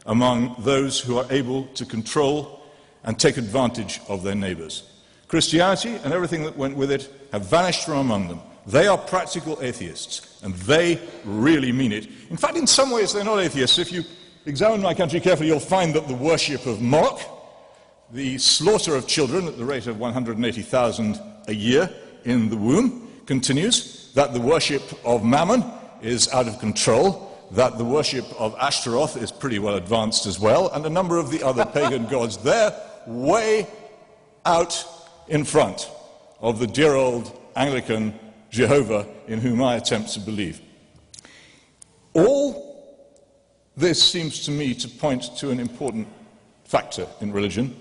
among those who are able to control and take advantage of their neighbors. Christianity and everything that went with it have vanished from among them. They are practical atheists, and they really mean it. In fact, in some ways, they're not atheists. If you examine my country carefully, you'll find that the worship of Moloch, the slaughter of children at the rate of 180,000 a year in the womb, continues, that the worship of Mammon is out of control, that the worship of Ashtaroth is pretty well advanced as well, and a number of the other pagan gods. They're way out in front of the dear old Anglican Jehovah in whom I attempt to believe. All this seems to me to point to an important factor in religion,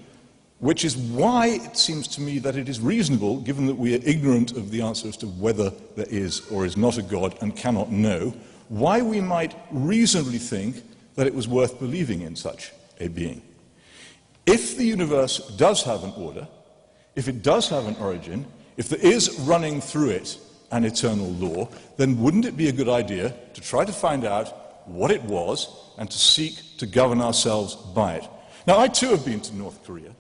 which is why it seems to me that it is reasonable, given that we are ignorant of the answer as to whether there is or is not a God and cannot know, why we might reasonably think that it was worth believing in such a being. If the universe does have an order, if it does have an origin, if there is running through it an eternal law, then wouldn't it be a good idea to try to find out what it was and to seek to govern ourselves by it? Now, I too have been to North Korea,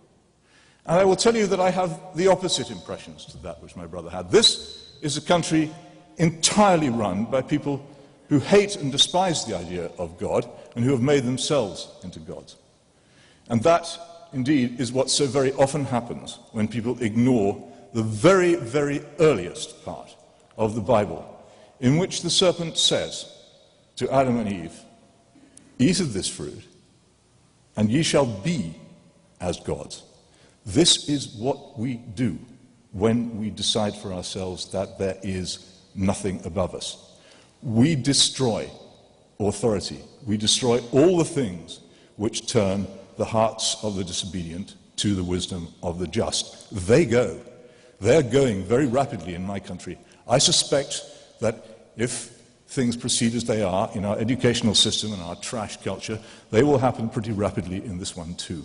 and I will tell you that I have the opposite impressions to that which my brother had. This is a country entirely run by people who hate and despise the idea of God and who have made themselves into gods. And that, indeed, is what so very often happens when people ignore the very, very earliest part of the Bible, in which the serpent says to Adam and Eve, "Eat of this fruit, and ye shall be as gods." This is what we do when we decide for ourselves that there is nothing above us. We destroy authority. We destroy all the things which turn the hearts of the disobedient to the wisdom of the just. They go. They're going very rapidly in my country. I suspect that if things proceed as they are in our educational system and our trash culture, they will happen pretty rapidly in this one too.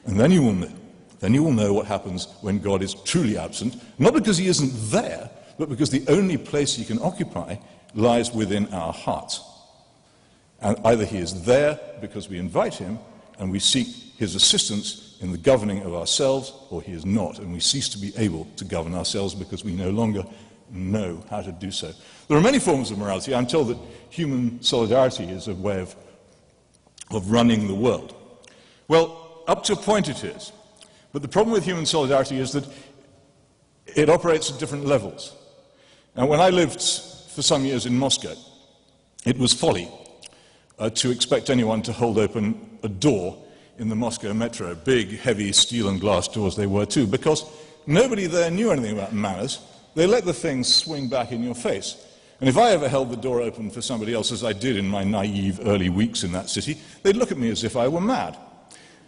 And then you will know what happens when God is truly absent, not because he isn't there, but because the only place he can occupy lies within our hearts. And either he is there because we invite him and we seek his assistance in the governing of ourselves, or he is not, and we cease to be able to govern ourselves because we no longer know how to do so. There are many forms of morality. I'm told that human solidarity is a way of running the world. Well, up to a point it is. But the problem with human solidarity is that it operates at different levels. Now, when I lived for some years in Moscow, it was folly to expect anyone to hold open a door in the Moscow metro, big, heavy steel and glass doors they were too, because nobody there knew anything about manners. They let the thing swing back in your face. And if I ever held the door open for somebody else, as I did in my naive early weeks in that city, they'd look at me as if I were mad.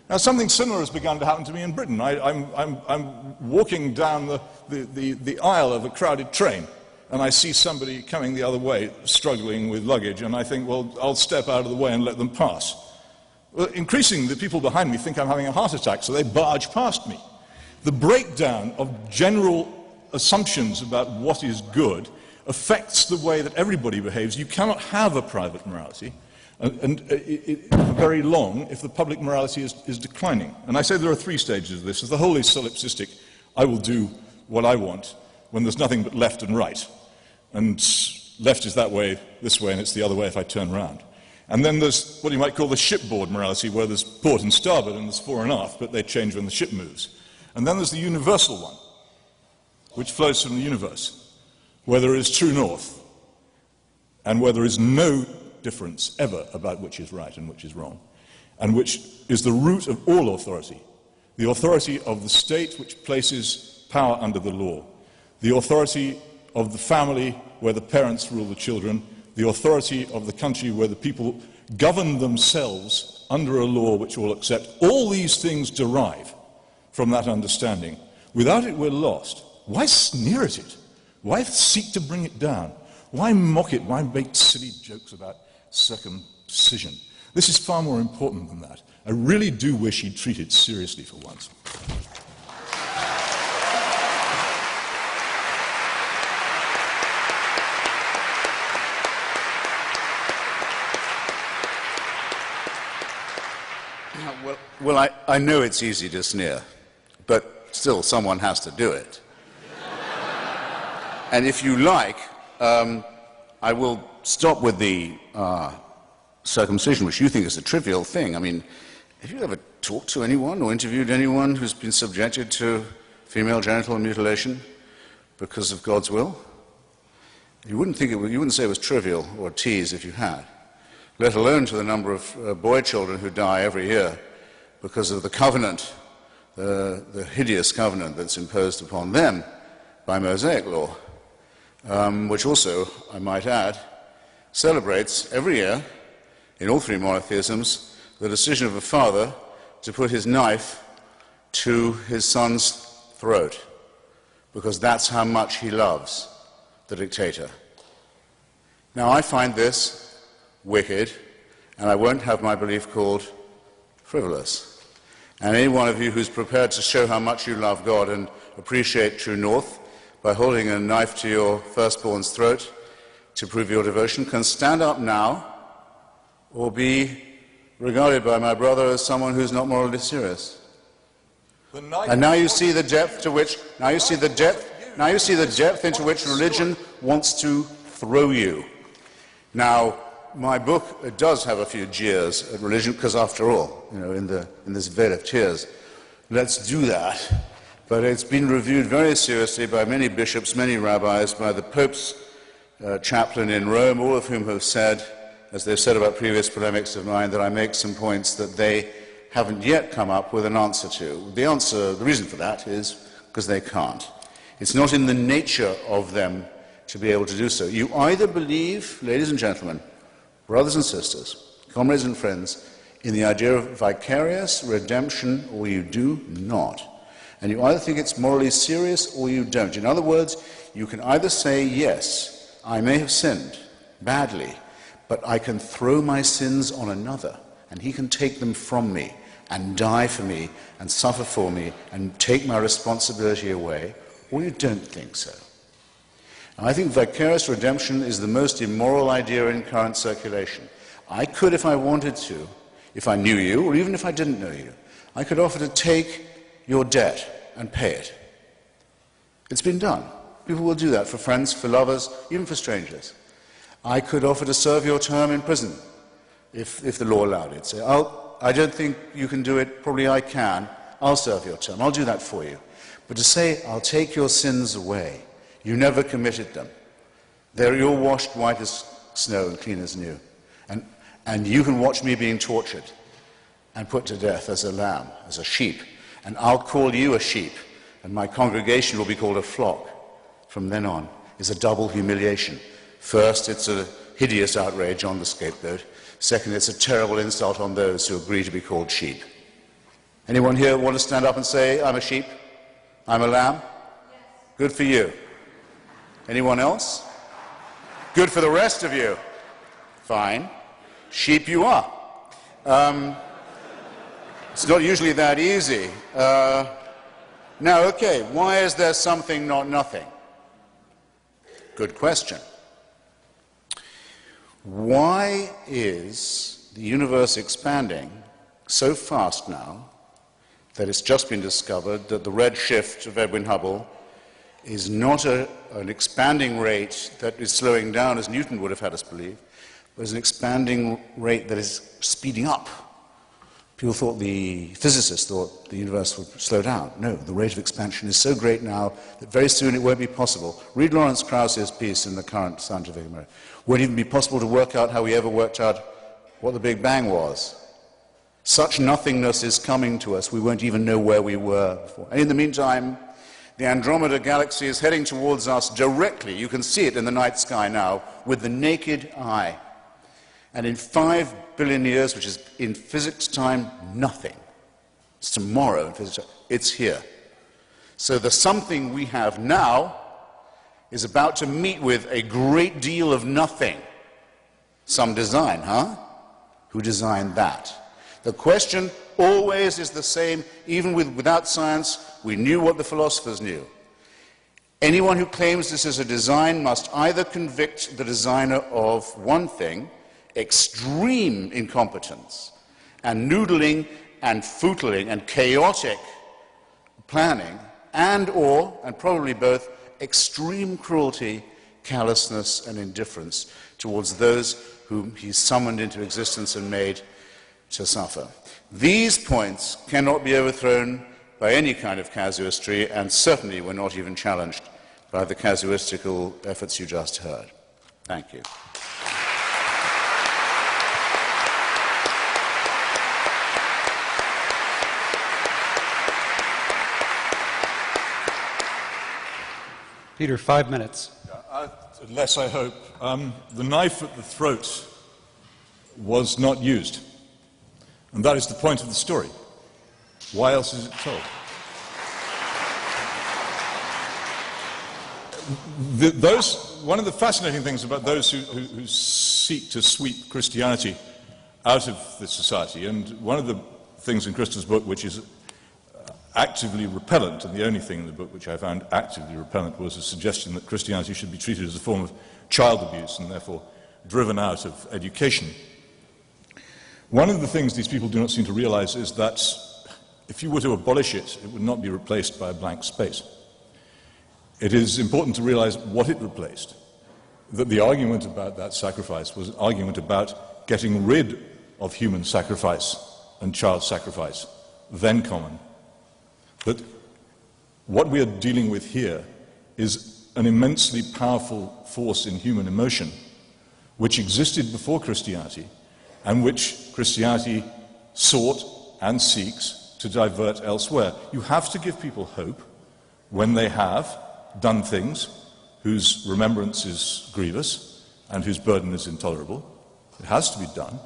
Now, something similar has begun to happen to me in Britain. I'm walking down the aisle of a crowded train, and I see somebody coming the other way, struggling with luggage, and I think, well, I'll step out of the way and let them pass. Well, increasingly, the people behind me think I'm having a heart attack, so they barge past me. The breakdown of general assumptions about what is good affects the way that everybody behaves. You cannot have a private morality very long if the public morality is declining. And I say there are three stages of this. As the whole is solipsistic, I will do what I want when there's nothing but left and right. And left is that way, this way, and it's the other way if I turn around. And then there's what you might call the shipboard morality, where there's port and starboard and there's fore and aft, but they change when the ship moves. And then there's the universal one, which flows from the universe, where there is true north, and where there is no difference ever about which is right and which is wrong, and which is the root of all authority. The authority of the state, which places power under the law. The authority of the family, where the parents rule the children. The authority of the country, where the people govern themselves under a law which all accept. All these things derive from that understanding. Without it, we're lost. Why sneer at it? Why seek to bring it down? Why mock it? Why make silly jokes about circumcision? This is far more important than that. I really do wish he'd treat it seriously for once. Well, I know it's easy to sneer, but still someone has to do it. And if you like, I will stop with the circumcision, which you think is a trivial thing. I mean, have you ever talked to anyone or interviewed anyone who's been subjected to female genital mutilation because of God's will? You wouldn't say it was trivial or a tease if you had, let alone to the number of boy children who die every year because of the covenant, the hideous covenant that's imposed upon them by Mosaic law, which also, I might add, celebrates every year, in all three monotheisms, the decision of a father to put his knife to his son's throat, because that's how much he loves the dictator. Now, I find this wicked, and I won't have my belief called frivolous. And any one of you who's prepared to show how much you love God and appreciate true north by holding a knife to your firstborn's throat to prove your devotion can stand up now or be regarded by my brother as someone who's not morally serious. And now you see the depth to which, now you see the depth into which religion wants to throw you. Now, my book, it does have a few jeers at religion, because after all, you know, in this veil of tears, let's do that. But it's been reviewed very seriously by many bishops, many rabbis, by the Pope's chaplain in Rome, all of whom have said, as they've said about previous polemics of mine, that I make some points that they haven't yet come up with an answer to. The reason for that is because they can't. It's not in the nature of them to be able to do so. You either believe, ladies and gentlemen, brothers and sisters, comrades and friends, in the idea of vicarious redemption, or you do not. And you either think it's morally serious or you don't. In other words, you can either say, yes, I may have sinned badly, but I can throw my sins on another, and he can take them from me and die for me and suffer for me and take my responsibility away, or you don't think so. I think vicarious redemption is the most immoral idea in current circulation. I could, if I wanted to, if I knew you, or even if I didn't know you, I could offer to take your debt and pay it. It's been done. People will do that for friends, for lovers, even for strangers. I could offer to serve your term in prison, if the law allowed it. Say, I don't think you can do it, probably I can, I'll serve your term, I'll do that for you. But to say, I'll take your sins away, you never committed them. You're washed white as snow and clean as new. And you can watch me being tortured and put to death as a lamb, as a sheep. And I'll call you a sheep, and my congregation will be called a flock. From then on, is a double humiliation. First, it's a hideous outrage on the scapegoat. Second, it's a terrible insult on those who agree to be called sheep. Anyone here want to stand up and say, I'm a sheep? I'm a lamb? Yes. Good for you. Anyone else? Good for the rest of you. Fine. Sheep you are. It's not usually that easy. Now, okay, why is there something, not nothing? Good question. Why is the universe expanding so fast now that it's just been discovered that the red shift of Edwin Hubble is not an expanding rate that is slowing down, as Newton would have had us believe, but is an expanding rate that is speeding up? Physicists thought the universe would slow down. No, the rate of expansion is so great now that very soon it won't be possible. Read Lawrence Krauss's piece in the current Scientific American. Won't even be possible to work out how we ever worked out what the Big Bang was. Such nothingness is coming to us, we won't even know where we were before. And in the meantime, the Andromeda galaxy is heading towards us directly. You can see it in the night sky now with the naked eye. And in 5 billion years, which is in physics time, nothing. It's tomorrow in physics time. It's here. So the something we have now is about to meet with a great deal of nothing. Some design, huh? Who designed that? The question always is the same, even without science. We knew what the philosophers knew. Anyone who claims this is a design must either convict the designer of one thing, extreme incompetence, and noodling and footling and chaotic planning, and probably both, extreme cruelty, callousness, and indifference towards those whom he summoned into existence and made to suffer. These points cannot be overthrown by any kind of casuistry, and certainly were not even challenged by the casuistical efforts you just heard. Thank you. Peter, 5 minutes. Less, I hope. The knife at the throat was not used. And that is the point of the story. Why else is it told? One of the fascinating things about those who seek to sweep Christianity out of the society, and one of the things in Christopher's book which is actively repellent, and the only thing in the book which I found actively repellent was a suggestion that Christianity should be treated as a form of child abuse and therefore driven out of education. One of the things these people do not seem to realize is that if you were to abolish it, it would not be replaced by a blank space. It is important to realize what it replaced, that the argument about that sacrifice was an argument about getting rid of human sacrifice and child sacrifice, then common. That what we are dealing with here is an immensely powerful force in human emotion, which existed before Christianity, and which Christianity sought and seeks to divert elsewhere. You have to give people hope when they have done things whose remembrance is grievous and whose burden is intolerable. It has to be done.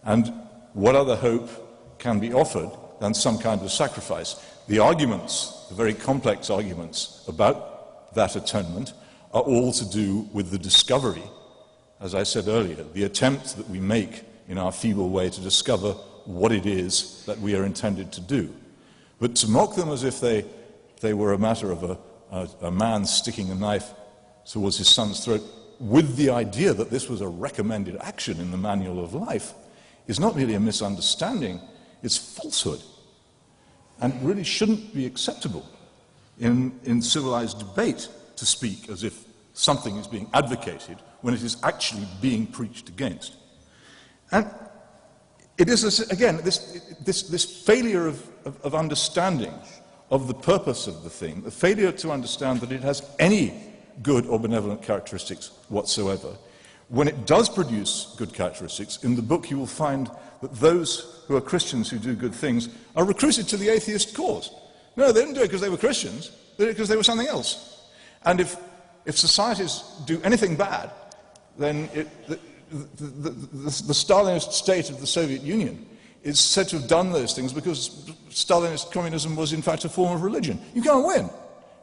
And what other hope can be offered than some kind of sacrifice? The arguments, the very complex arguments about that atonement, are all to do with the discovery, as I said earlier, the attempt that we make in our feeble way to discover what it is that we are intended to do. But to mock them as if they were a matter of a man sticking a knife towards his son's throat with the idea that this was a recommended action in the manual of life is not really a misunderstanding, it's falsehood, and really shouldn't be acceptable in civilized debate to speak as if something is being advocated when it is actually being preached against. And it is, again, this failure of understanding of the purpose of the thing, the failure to understand that it has any good or benevolent characteristics whatsoever. When it does produce good characteristics, in the book you will find that those who are Christians who do good things are recruited to the atheist cause. No, they didn't do it because they were Christians, they did it because they were something else. And if societies do anything bad, then the Stalinist state of the Soviet Union is said to have done those things because Stalinist communism was in fact a form of religion. You can't win.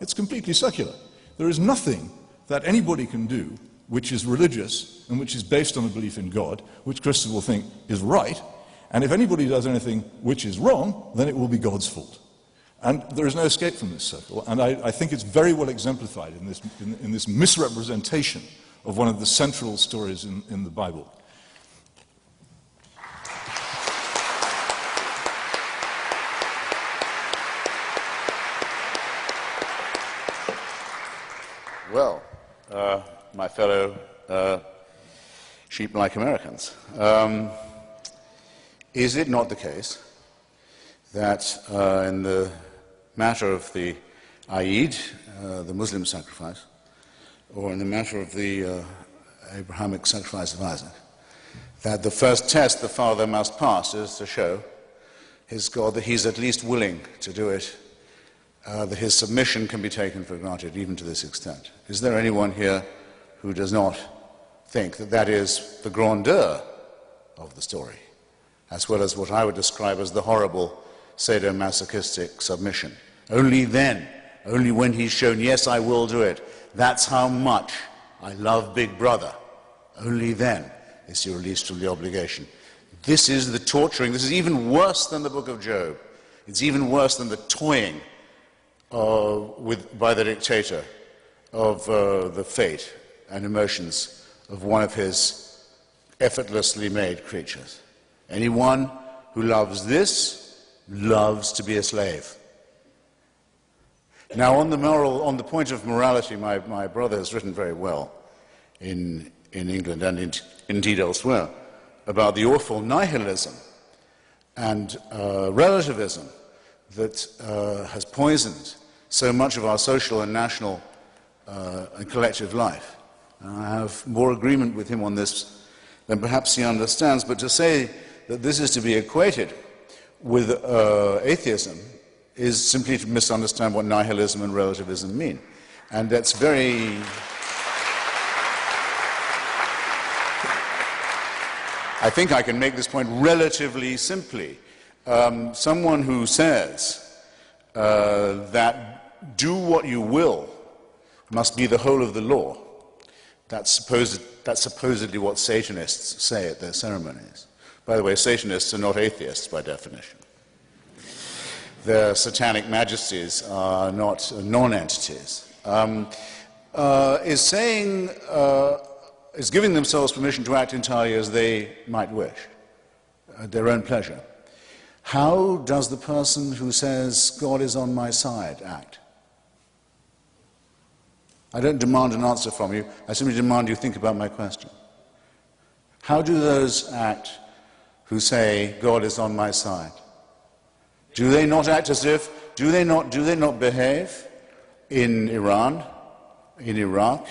It's completely secular. There is nothing that anybody can do which is religious and which is based on a belief in God, which Christopher will think is right, and if anybody does anything which is wrong, then it will be God's fault. And there is no escape from this circle, and I think it's very well exemplified in this misrepresentation of one of the central stories in the Bible. Well, my fellow sheep-like Americans, is it not the case that in the matter of the Eid, the Muslim sacrifice, or in the matter of the Abrahamic sacrifice of Isaac, that the first test the father must pass is to show his God that he's at least willing to do it, that his submission can be taken for granted, even to this extent? Is there anyone here who does not think that that is the grandeur of the story, as well as what I would describe as the horrible sadomasochistic submission? Only then, only when he's shown, yes, I will do it, that's how much I love Big Brother, only then is he released from the obligation. This is the torturing. This is even worse than the book of Job. It's even worse than the toying by the dictator of the fate and emotions of one of his effortlessly made creatures. Anyone who loves this loves to be a slave. Now, on the point of morality, my brother has written very well in England and indeed elsewhere about the awful nihilism and relativism that has poisoned so much of our social and national and collective life. I have more agreement with him on this than perhaps he understands, but to say that this is to be equated with atheism is simply to misunderstand what nihilism and relativism mean. And that's very... I think I can make this point relatively simply. Someone who says that do what you will must be the whole of the law, that's supposedly what Satanists say at their ceremonies. By the way, Satanists are not atheists by definition. Their satanic majesties are not non-entities. Is giving themselves permission to act entirely as they might wish, at their own pleasure. How does the person who says, God is on my side, act? I don't demand an answer from you, I simply demand you think about my question. How do those act who say, God is on my side? Do they not act as if, do they not behave in Iran, in Iraq,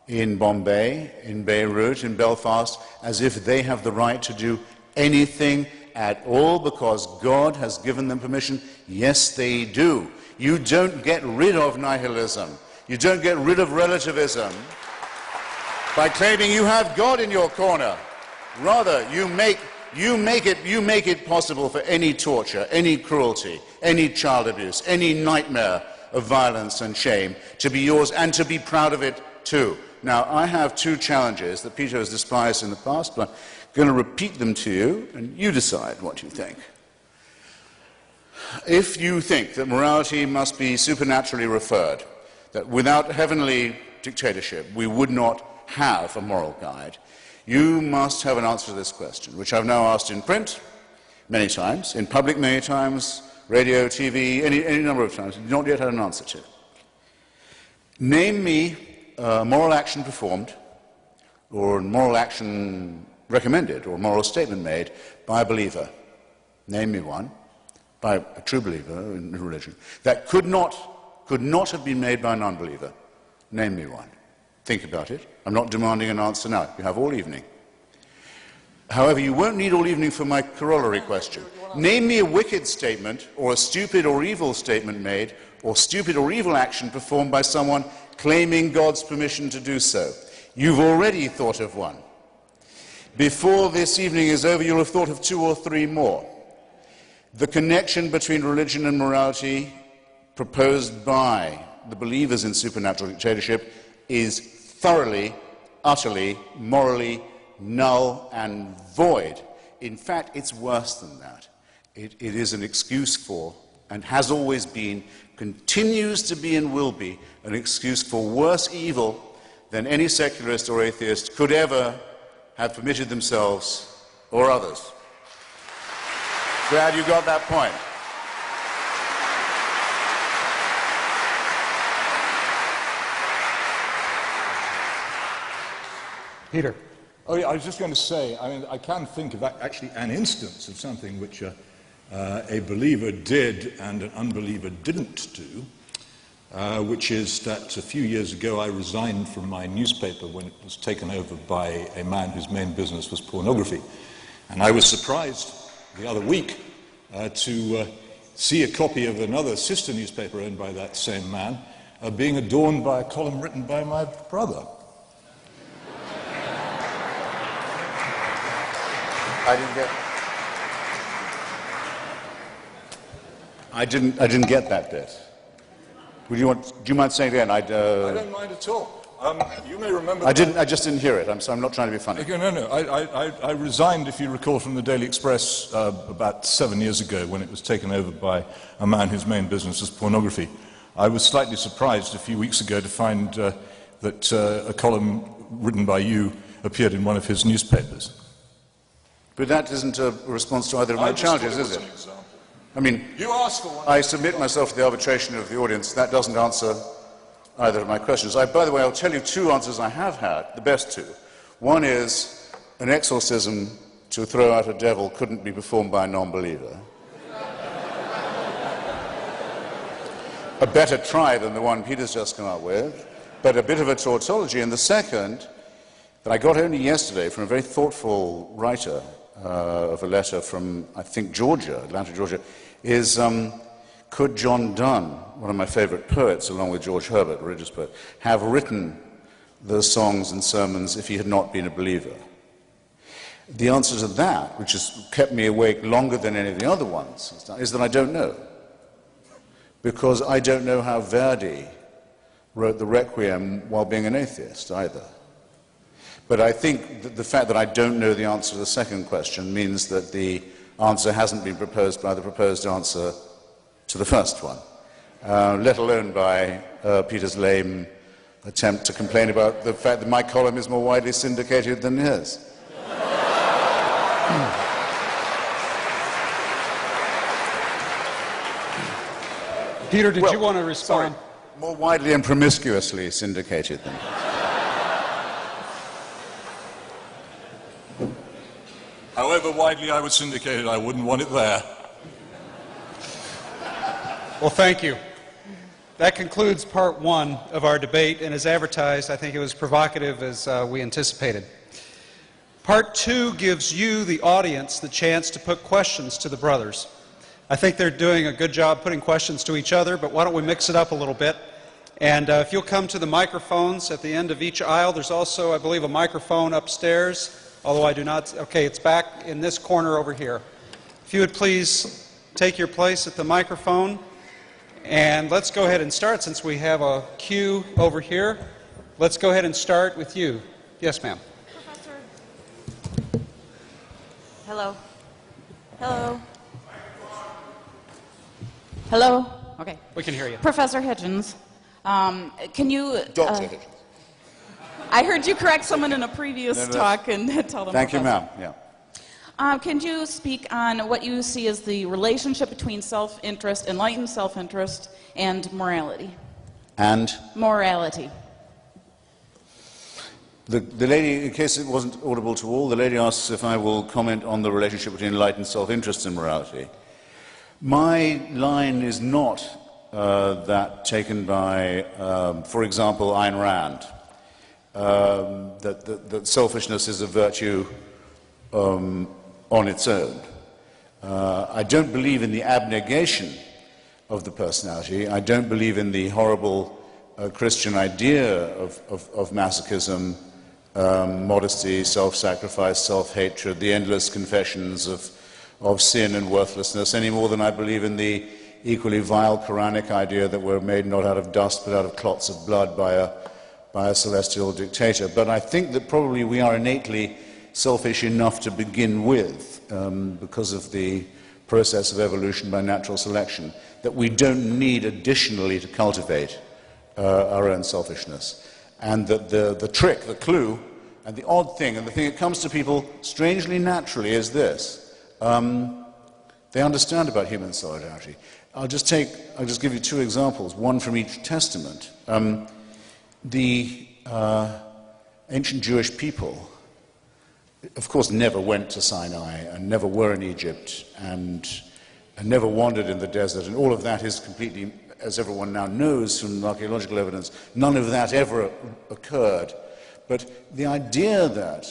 in Bombay, in Beirut, in Belfast, as if they have the right to do anything at all because God has given them permission? Yes, they do. You don't get rid of nihilism. You don't get rid of relativism by claiming you have God in your corner. Rather, you make it possible for any torture, any cruelty, any child abuse, any nightmare of violence and shame to be yours and to be proud of it too. Now, I have two challenges that Peter has despised in the past, but I'm going to repeat them to you, and you decide what you think. If you think that morality must be supernaturally referred, that without heavenly dictatorship, we would not have a moral guide, you must have an answer to this question, which I've now asked in print many times, in public many times, radio, TV, any number of times, not yet had an answer to. Name me a moral action performed, or moral action recommended, or moral statement made by a believer. Name me one, by a true believer in religion, that could not have been made by a non-believer. Name me one. Think about it. I'm not demanding an answer now. You have all evening. However, you won't need all evening for my corollary question. Name me a wicked statement, or a stupid or evil statement made, or stupid or evil action performed by someone claiming God's permission to do so. You've already thought of one. Before this evening is over, you'll have thought of 2 or 3 more. The connection between religion and morality proposed by the believers in supernatural dictatorship is thoroughly, utterly, morally null and void. In fact, it's worse than that. It is an excuse for, and has always been, continues to be and will be, an excuse for worse evil than any secularist or atheist could ever have permitted themselves or others. Glad you got that point. Peter. Oh, yeah, I was just going to say, I mean, I can think of actually an instance of something which a believer did and an unbeliever didn't do, which is that a few years ago I resigned from my newspaper when it was taken over by a man whose main business was pornography. And I was surprised the other week to see a copy of another sister newspaper owned by that same man being adorned by a column written by my brother. I didn't get that bit. Do you mind saying it again? I don't mind at all. You may remember. I just didn't hear it. I'm not trying to be funny. Okay, no. I resigned, if you recall, from the Daily Express about 7 years ago when it was taken over by a man whose main business was pornography. I was slightly surprised a few weeks ago to find that a column written by you appeared in one of his newspapers. But that isn't a response to either of my challenges, is it? I mean, you asked for one. I submit myself to the arbitration of the audience. That doesn't answer either of my questions. By the way, I'll tell you 2 answers I have had, the best 2. One is an exorcism to throw out a devil couldn't be performed by a non-believer. A better try than the one Peter's just come up with, but a bit of a tautology. And the second, that I got only yesterday from a very thoughtful writer of a letter from, I think, Georgia, Atlanta, Georgia, is could John Donne, one of my favorite poets, along with George Herbert, a religious poet, have written those songs and sermons if he had not been a believer? The answer to that, which has kept me awake longer than any of the other ones, is that I don't know. Because I don't know how Verdi wrote the Requiem while being an atheist either. But I think that the fact that I don't know the answer to the second question means that the answer hasn't been proposed by the proposed answer to the first one, let alone by Peter's lame attempt to complain about the fact that my column is more widely syndicated than his. Peter, did you want to respond? Sorry, more widely and promiscuously syndicated than However widely I would syndicate it, I wouldn't want it there. Well, thank you. That concludes part 1 of our debate, and as advertised, I think it was provocative as we anticipated. Part 2 gives you, the audience, the chance to put questions to the brothers. I think they're doing a good job putting questions to each other, but why don't we mix it up a little bit? And if you'll come to the microphones at the end of each aisle, there's also, I believe, a microphone upstairs. Although I do not, okay, it's back in this corner over here. If you would please take your place at the microphone, and let's go ahead and start since we have a queue over here. Let's go ahead and start with you. Yes, ma'am. Professor. Hello. Hello. Hello. Okay. We can hear you. Professor Hitchens, can you... Dr. Hitchens. I heard you correct someone in a previous talk and tell them. Thank you, ma'am. Yeah. Can you speak on what you see as the relationship between self-interest, enlightened self-interest, and morality? And? Morality. The lady, in case it wasn't audible to all, the lady asks if I will comment on the relationship between enlightened self-interest and morality. My line is not that taken by, for example, Ayn Rand, that selfishness is a virtue on its own. I don't believe in the abnegation of the personality. I don't believe in the horrible Christian idea of masochism, modesty, self-sacrifice, self-hatred, the endless confessions of sin and worthlessness, any more than I believe in the equally vile Quranic idea that we're made not out of dust but out of clots of blood by a celestial dictator. But I think that probably we are innately selfish enough to begin with, because of the process of evolution by natural selection, that we don't need additionally to cultivate our own selfishness. And that the trick, the clue, and the odd thing, and the thing that comes to people strangely naturally is this. They understand about human solidarity. I'll just give you two examples, one from each testament. The ancient Jewish people, of course, never went to Sinai and never were in Egypt and never wandered in the desert, and all of that is completely, as everyone now knows from archaeological evidence, none of that ever occurred. But the idea that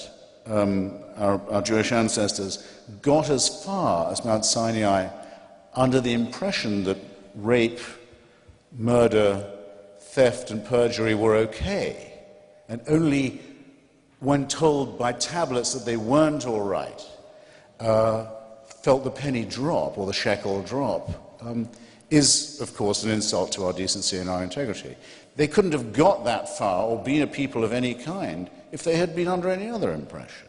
our Jewish ancestors got as far as Mount Sinai under the impression that rape, murder, theft, and perjury were okay, and only when told by tablets that they weren't all right, felt the penny drop or the shekel drop, is, of course, an insult to our decency and our integrity. They couldn't have got that far or been a people of any kind if they had been under any other impression.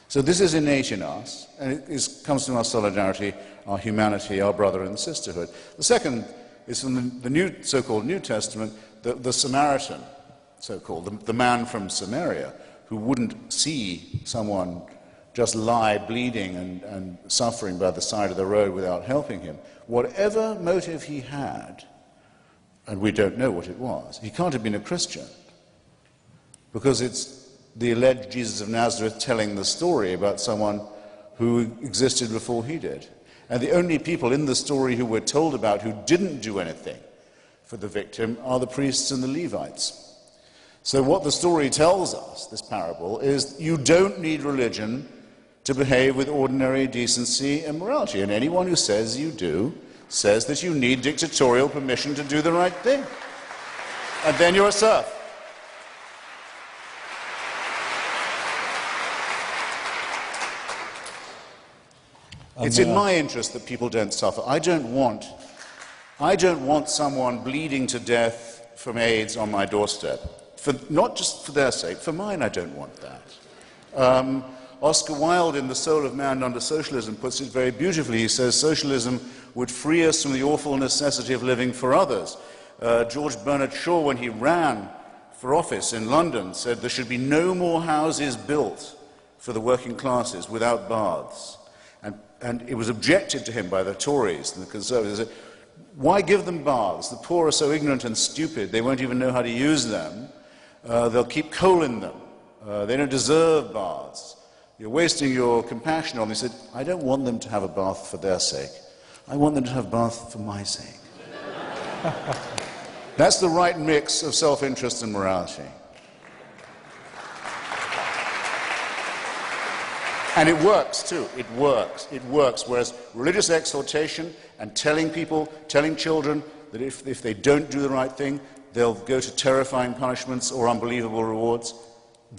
So this is innate in us, and it comes from our solidarity, our humanity, our brother and sisterhood. The second is from the so-called New Testament, the Samaritan, so-called, the man from Samaria, who wouldn't see someone just lie bleeding and suffering by the side of the road without helping him. Whatever motive he had, and we don't know what it was, he can't have been a Christian, because it's the alleged Jesus of Nazareth telling the story about someone who existed before he did. And the only people in the story who we're told about who didn't do anything for the victim are the priests and the Levites. So what the story tells us, this parable, is you don't need religion to behave with ordinary decency and morality. And anyone who says you do says that you need dictatorial permission to do the right thing. And then you're a serf. It's in my interest that people don't suffer. I don't want someone bleeding to death from AIDS on my doorstep. Not just for their sake, for mine I don't want that. Oscar Wilde in The Soul of Man Under Socialism puts it very beautifully. He says socialism would free us from the awful necessity of living for others. George Bernard Shaw, when he ran for office in London, said there should be no more houses built for the working classes without baths. And it was objected to him by the Tories and the Conservatives. They said, why give them baths? The poor are so ignorant and stupid, they won't even know how to use them. They'll keep coal in them. They don't deserve baths. You're wasting your compassion on them. He said, I don't want them to have a bath for their sake. I want them to have a bath for my sake. That's the right mix of self-interest and morality. And it works, too. It works. It works. Whereas religious exhortation and telling people, telling children that if they don't do the right thing, they'll go to terrifying punishments or unbelievable rewards,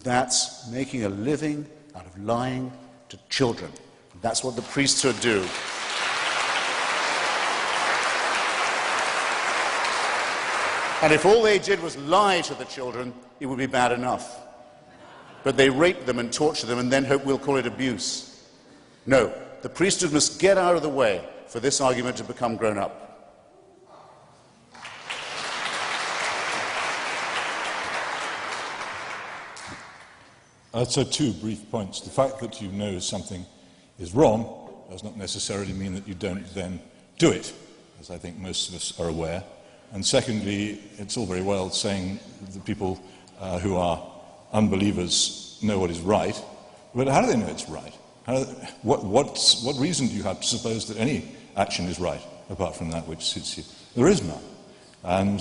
that's making a living out of lying to children. That's what the priesthood do. And if all they did was lie to the children, it would be bad enough. But they rape them and torture them and then hope we'll call it abuse. No, the priesthood must get out of the way for this argument to become grown up. So 2 brief points. The fact that you know something is wrong does not necessarily mean that you don't then do it, as I think most of us are aware. And secondly, it's all very well saying the people who are unbelievers know what is right, but how do they know it's right? What reason do you have to suppose that any action is right, apart from that which suits you? There is none. And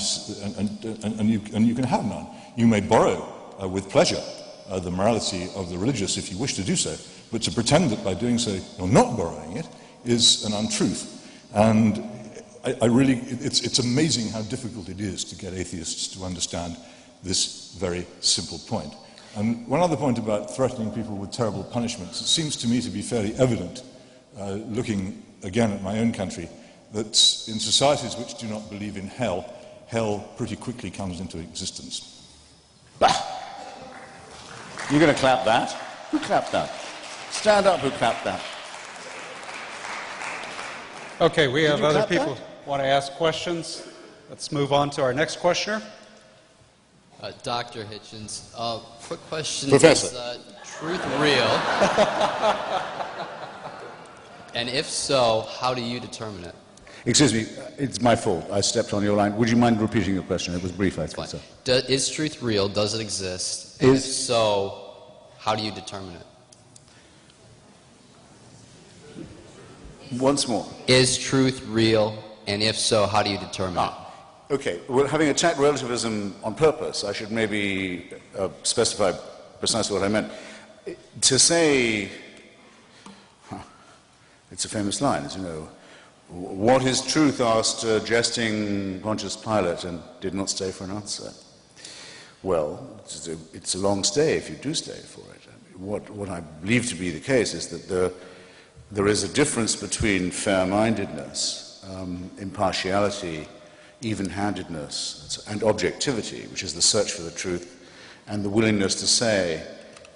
you can have none. You may borrow with pleasure the morality of the religious if you wish to do so, but to pretend that by doing so you're not borrowing it is an untruth. And it's amazing how difficult it is to get atheists to understand this very simple point. And one other point about threatening people with terrible punishments. It seems to me to be fairly evident, looking again at my own country, that in societies which do not believe in hell, hell pretty quickly comes into existence. Bah! You're going to clap that? Who clapped that? Stand up, who clapped that? Okay, we have you other clap people that? who want to ask questions. Let's move on to our next questioner. Dr. Hitchens, quick question. Professor. Is truth real? And if so, how do you determine it? Excuse me, it's my fault. I stepped on your line. Would you mind repeating your question? It was brief, I think. Fine. So. Is truth real? Does it exist? And if so, how do you determine it? Once more. Is truth real? And if so, how do you determine it? Okay, well, having attacked relativism on purpose, I should maybe specify precisely what I meant. To say, it's a famous line, as you know, what is truth, asked jesting Pontius Pilate, and did not stay for an answer. Well, it's a long stay if you do stay for it. I mean, what I believe to be the case is that there is a difference between fair-mindedness, impartiality, even-handedness, and objectivity, which is the search for the truth, and the willingness to say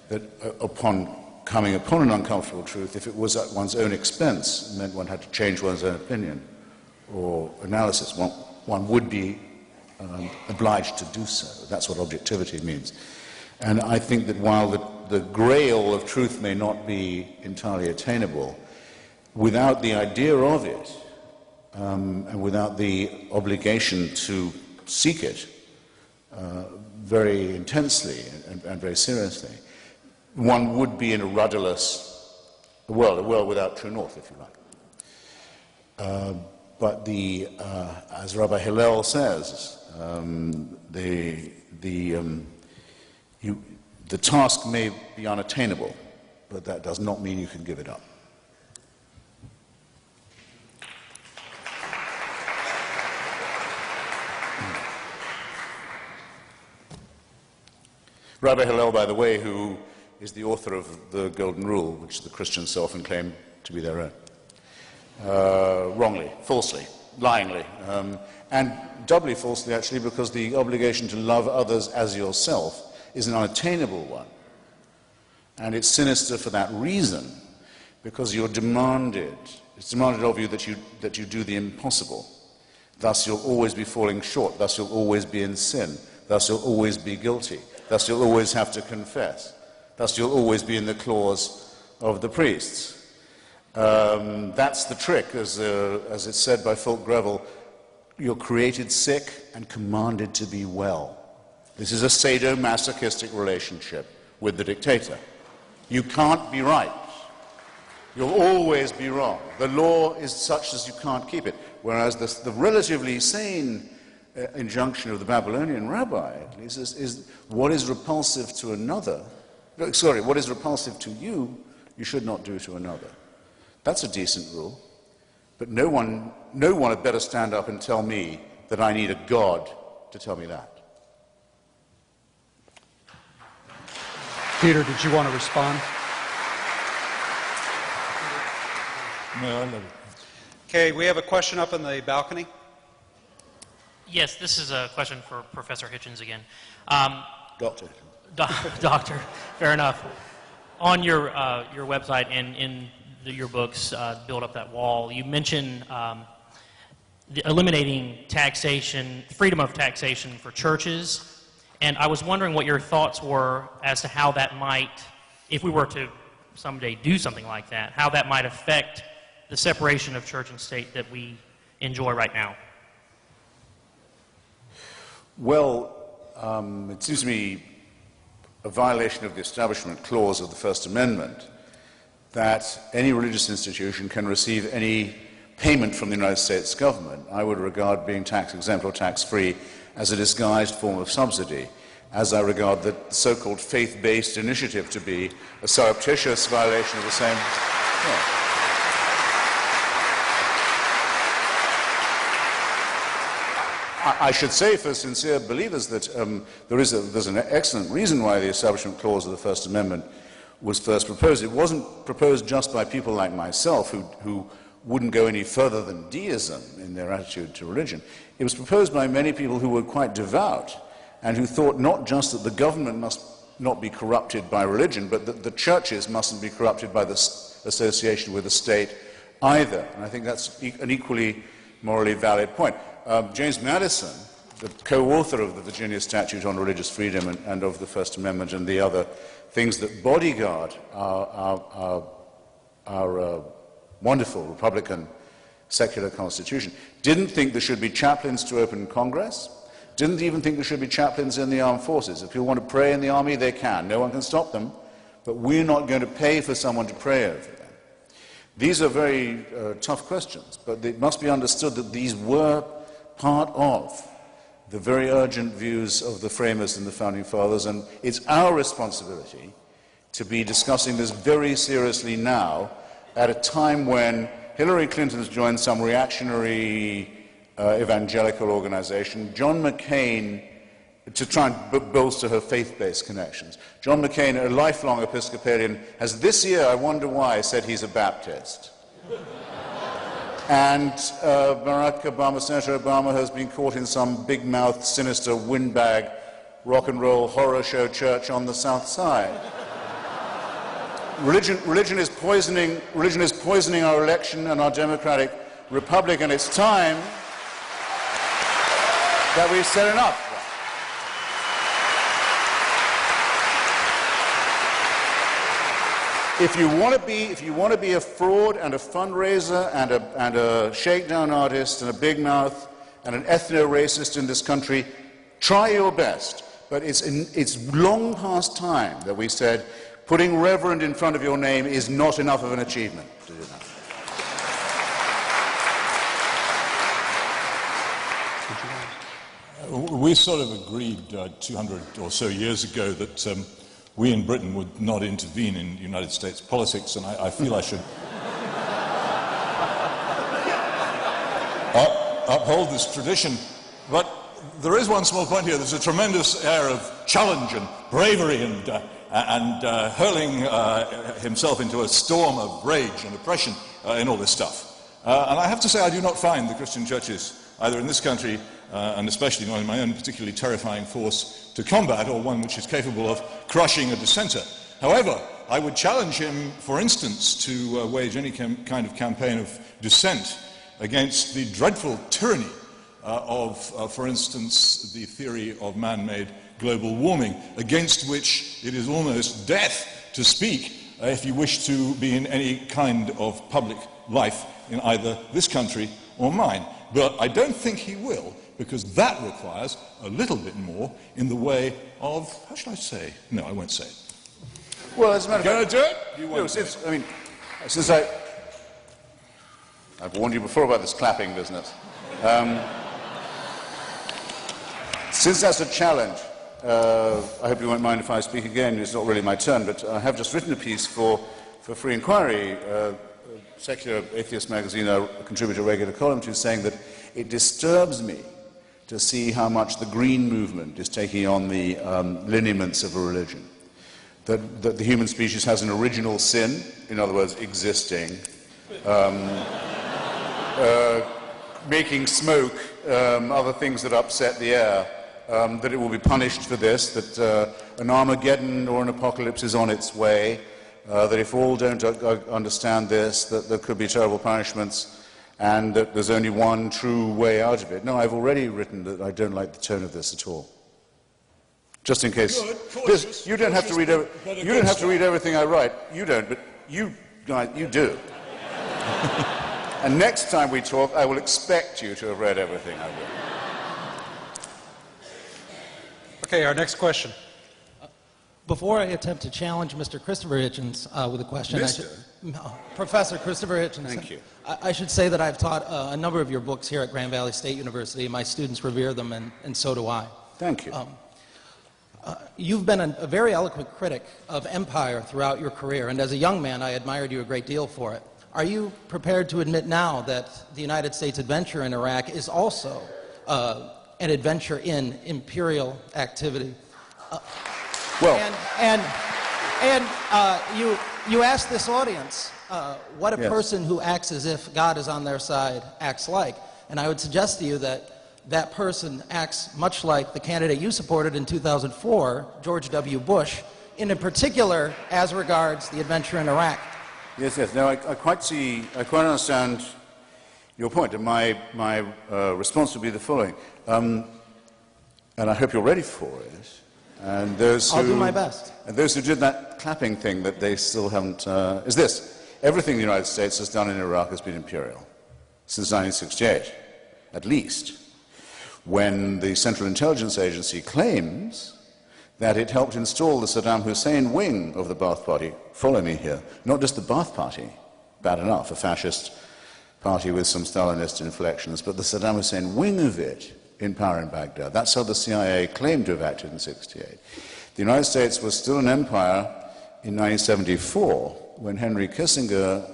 that upon coming upon an uncomfortable truth, if it was at one's own expense, it meant one had to change one's own opinion or analysis, one would be obliged to do so. That's what objectivity means. And I think that while the grail of truth may not be entirely attainable, without the idea of it, and without the obligation to seek it very intensely and very seriously, one would be in a rudderless world, a world without true north, if you like. But as Rabbi Hillel says, the task may be unattainable, but that does not mean you can give it up. Rabbi Hillel, by the way, who is the author of the Golden Rule, which the Christians so often claim to be their own. Wrongly, falsely, lyingly, and doubly falsely, actually, because the obligation to love others as yourself is an unattainable one. And it's sinister for that reason, because it's demanded of you that you do the impossible. Thus you'll always be falling short, thus you'll always be in sin, thus you'll always be guilty. Thus you'll always have to confess. Thus you'll always be in the claws of the priests. That's the trick, as it's said by Fulk Greville, you're created sick and commanded to be well. This is a sadomasochistic relationship with the dictator. You can't be right. You'll always be wrong. The law is such as you can't keep it. Whereas the relatively sane injunction of the Babylonian rabbi, at least, is what is repulsive to another, what is repulsive to you, you should not do to another. That's a decent rule. But no one had better stand up and tell me that I need a God to tell me that. Peter, did you want to respond? No, I love it. Okay, we have a question up on the balcony. Yes, this is a question for Professor Hitchens again. Doctor. Doctor, fair enough. On your website and in your books, Build Up That Wall, you mention eliminating taxation, freedom of taxation for churches, And I was wondering what your thoughts were as to how that might, if we were to someday do something like that, how that might affect the separation of church and state that we enjoy right now. Well, it seems to me a violation of the Establishment Clause of the First Amendment that any religious institution can receive any payment from the United States government. I would regard being tax-exempt or tax-free as a disguised form of subsidy, as I regard the so-called faith-based initiative to be a surreptitious violation of the same. Yeah. I should say for sincere believers that there's an excellent reason why the Establishment Clause of the First Amendment was first proposed. It wasn't proposed just by people like myself who wouldn't go any further than deism in their attitude to religion. It was proposed by many people who were quite devout and who thought not just that the government must not be corrupted by religion, but that the churches mustn't be corrupted by this association with the state either. And I think that's an equally morally valid point. James Madison, the co-author of the Virginia Statute on Religious Freedom and of the First Amendment and the other things that bodyguard our wonderful Republican secular constitution, didn't think there should be chaplains to open Congress, didn't even think there should be chaplains in the armed forces. If people want to pray in the army, they can. No one can stop them, but we're not going to pay for someone to pray over them. These are very tough questions, but it must be understood that these were part of the very urgent views of the framers and the founding fathers, and it's our responsibility to be discussing this very seriously now at a time when Hillary Clinton has joined some reactionary evangelical organization, John McCain, to try and bolster her faith-based connections. John McCain, a lifelong Episcopalian, has this year, I wonder why, said he's a Baptist. And Barack Obama, Senator Obama, has been caught in some big-mouthed, sinister, windbag, rock and roll horror show church on the South Side. Religion is poisoning our election and our democratic republic, and it's time that we set enough. If you want to be a fraud and a fundraiser and a shakedown artist and a big mouth and an ethno-racist in this country, try your best. But it's long past time that we said putting Reverend in front of your name is not enough of an achievement to do that. We sort of agreed 200 or so years ago that we in Britain would not intervene in United States politics, and I feel I should uphold this tradition. But there is one small point here. There's a tremendous air of challenge and bravery and hurling himself into a storm of rage and oppression in all this stuff. And I have to say I do not find the Christian churches, either in this country and especially not in my own particularly terrifying force to combat, or one which is capable of crushing a dissenter. However, I would challenge him, for instance, to wage any kind of campaign of dissent against the dreadful tyranny of, for instance, the theory of man-made global warming, against which it is almost death to speak if you wish to be in any kind of public life in either this country or mine. But I don't think he will, because that requires a little bit more in the way of, how should I say? No, I won't say it. Well, as a matter of fact, do it? You won't. No, since I've warned you before about this clapping business. Since that's a challenge, I hope you won't mind if I speak again. It's not really my turn, but I have just written a piece for Free Inquiry, secular atheist magazine I contribute a regular column to, saying that it disturbs me to see how much the green movement is taking on the lineaments of a religion. That the human species has an original sin, in other words, existing, making smoke, other things that upset the air, that it will be punished for this, that an Armageddon or an apocalypse is on its way, that if all don't understand this, that there could be terrible punishments, and that there's only one true way out of it. No, I've already written that I don't like the tone of this at all. just in case. Good, cautious, You don't have to read. but a You don't have to good read everything I write. You don't, but you guys, you do. And next time we talk, I will expect you to have read everything I wrote. Okay, our next question. Before I attempt to challenge Mr. Christopher Hitchens with a question, no, Professor Christopher Hitchens. Thank you. I should say that I've taught a number of your books here at Grand Valley State University. My students revere them, and so do I. Thank you. You've been a very eloquent critic of empire throughout your career, and as a young man, I admired you a great deal for it. Are you prepared to admit now that the United States adventure in Iraq is also an adventure in imperial activity? Well, You asked this audience what a Yes. person who acts as if God is on their side acts like, and I would suggest to you that that person acts much like the candidate you supported in 2004, George W. Bush, in particular as regards the adventure in Iraq. yes. No, I quite understand your point, and my response would be the following, and I hope you're ready for it. And those who, I'll do my best. And those who did that clapping thing that they still haven't, is this. Everything the United States has done in Iraq has been imperial, since 1968, at least, when the Central Intelligence Agency claims that it helped install the Saddam Hussein wing of the Ba'ath Party. Follow me here. Not just the Ba'ath Party, bad enough, a fascist party with some Stalinist inflections, but the Saddam Hussein wing of it in power in Baghdad. That's how the CIA claimed to have acted in 1968. The United States was still an empire in 1974 when Henry Kissinger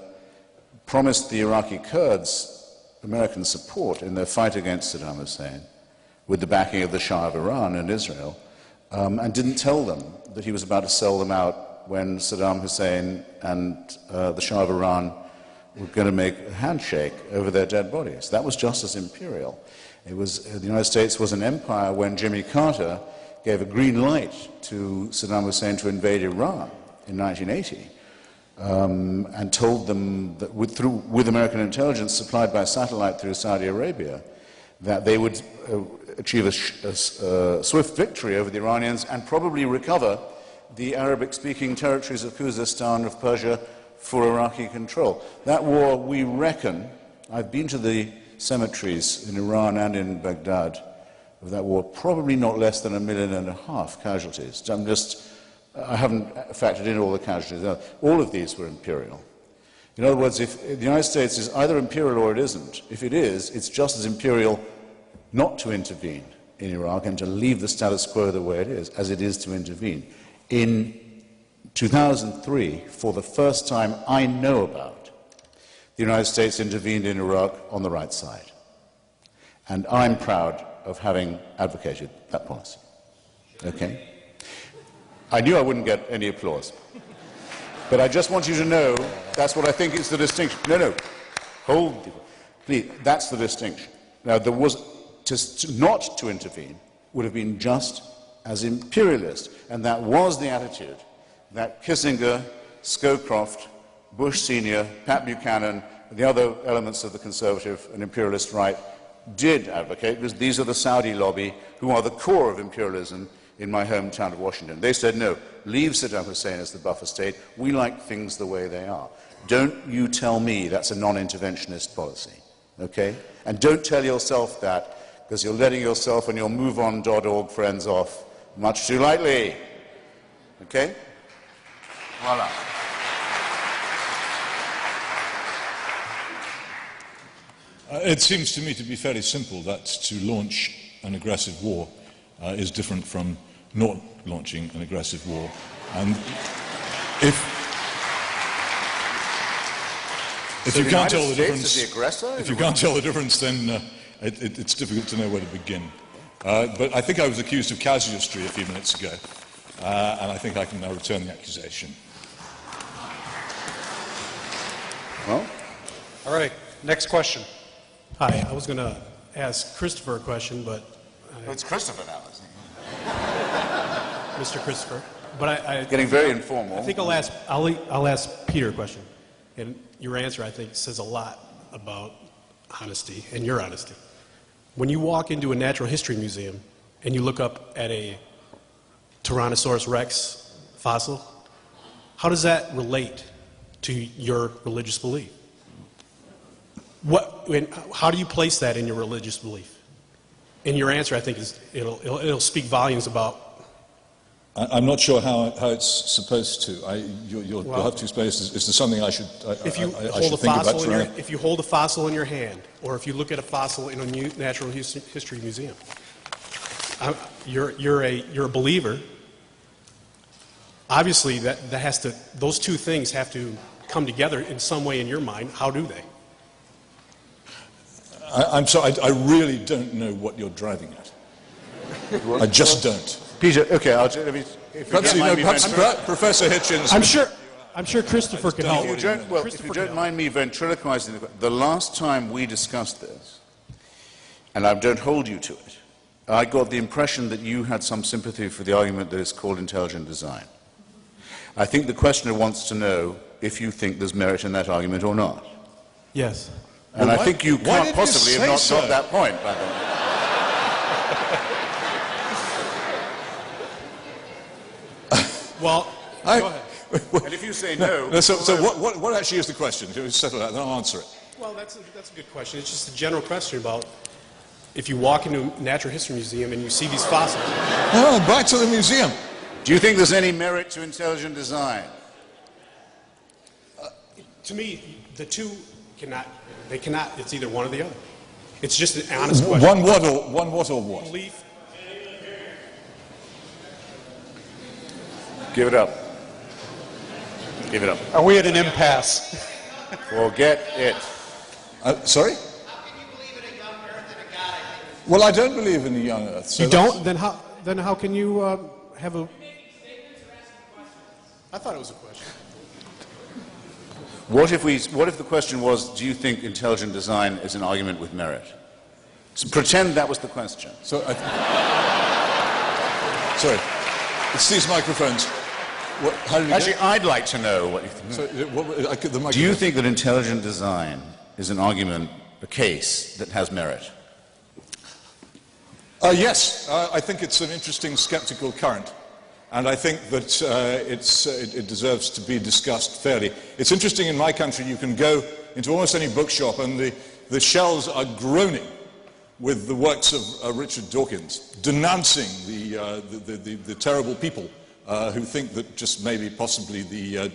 promised the Iraqi Kurds American support in their fight against Saddam Hussein with the backing of the Shah of Iran and Israel, and didn't tell them that he was about to sell them out when Saddam Hussein and the Shah of Iran were going to make a handshake over their dead bodies. That was just as imperial. It was, the United States was an empire when Jimmy Carter gave a green light to Saddam Hussein to invade Iran in 1980, and told them that with American intelligence supplied by satellite through Saudi Arabia, that they would achieve a swift victory over the Iranians and probably recover the Arabic-speaking territories of Khuzestan, of Persia, for Iraqi control. That war, we reckon, I've been to the cemeteries in Iran and in Baghdad of that war, probably not less than 1.5 million casualties. I haven't factored in all the casualties. All of these were imperial. In other words, if the United States is either imperial or it isn't, if it is, it's just as imperial not to intervene in Iraq and to leave the status quo the way it is, as it is to intervene. In 2003, for the first time I know about, the United States intervened in Iraq on the right side. And I'm proud of having advocated that policy. Okay? I knew I wouldn't get any applause. But I just want you to know that's what I think is the distinction. No, hold it. Please, that's the distinction. Now, there was, not to intervene would have been just as imperialist. And that was the attitude that Kissinger, Scowcroft, Bush Sr., Pat Buchanan, and the other elements of the conservative and imperialist right did advocate, because these are the Saudi lobby who are the core of imperialism in my hometown of Washington. They said, no, leave Saddam Hussein as the buffer state. We like things the way they are. Don't you tell me that's a non-interventionist policy, okay? And don't tell yourself that, because you're letting yourself and your MoveOn.org friends off much too lightly, okay? Voila. It seems to me to be fairly simple that to launch an aggressive war is different from not launching an aggressive war. And if you can't tell the difference, then it's difficult to know where to begin. But I think I was accused of casuistry a few minutes ago, and I think I can now return the accusation. Well, All right, next question. Hi, I was going to ask Christopher a question, but it's Christopher now, isn't Mr. Christopher. But I Getting very informal. I think I'll ask Peter a question, and your answer I think says a lot about honesty and your honesty. When you walk into a natural history museum and you look up at a Tyrannosaurus rex fossil, how does that relate to your religious belief? How do you place that in your religious belief? And your answer, I think, is it'll speak volumes about. I'm not sure how it's supposed to. You'll have to explain. Is there something I should think about? If you hold a fossil in your hand, or if you look at a fossil in a natural history museum, you're a believer. Obviously, those two things have to come together in some way in your mind. How do they? I'm sorry, I really don't know what you're driving at. I just don't. Peter, okay, perhaps Professor Hitchens. I'm sure Christopher can help. If you don't mind me ventriloquizing, the last time we discussed this, and I don't hold you to it, I got the impression that you had some sympathy for the argument that is called intelligent design. I think the questioner wants to know if you think there's merit in that argument or not. Yes. And I think you can't possibly have not got that point, by the way. Well, go ahead. And if you say no... So what actually is the question? Can we settle that, then I'll answer it. Well, that's a good question. It's just a general question about if you walk into a natural history museum and you see these fossils. Oh, back to the museum. Do you think there's any merit to intelligent design? To me, the two cannot, it's either one or the other. It's just an honest question. One what or what? Belief. Give it up. Give it up. Are we at an impasse? Forget it. Sorry? Well, I don't believe in the young Earth. So You don't? Then how can you have a... I thought it was a question. What if the question was, do you think intelligent design is an argument with merit? So pretend that was the question. So, sorry, it's these microphones. Actually, I'd like to know what you think. Do you think that intelligent design is an argument, a case that has merit? Yes, I think it's an interesting skeptical current. And I think that it deserves to be discussed fairly. It's interesting, in my country, you can go into almost any bookshop and the shelves are groaning with the works of Richard Dawkins, denouncing the terrible people who think that just maybe possibly the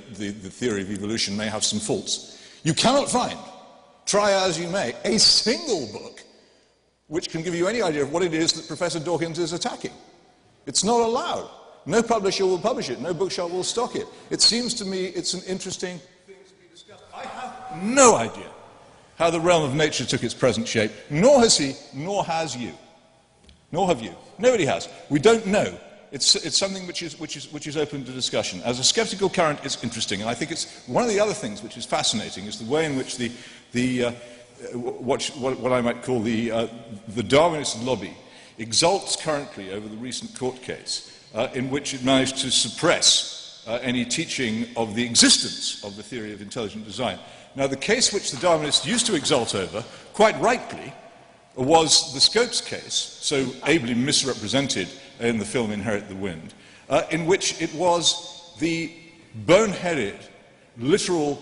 theory of evolution may have some faults. You cannot find, try as you may, a single book which can give you any idea of what it is that Professor Dawkins is attacking. It's not allowed. No publisher will publish it. No bookshop will stock it. It seems to me it's an interesting thing to be discussed. I have no idea how the realm of nature took its present shape, nor has he, nor has you. Nor have you. Nobody has. We don't know. It's something which is open to discussion. As a skeptical current, it's interesting, and I think it's one of the other things which is fascinating is the way in which what I might call the Darwinist lobby exults currently over the recent court case in which it managed to suppress any teaching of the existence of the theory of intelligent design. Now, the case which the Darwinists used to exult over, quite rightly, was the Scopes case, so ably misrepresented in the film Inherit the Wind, in which it was the boneheaded, literal,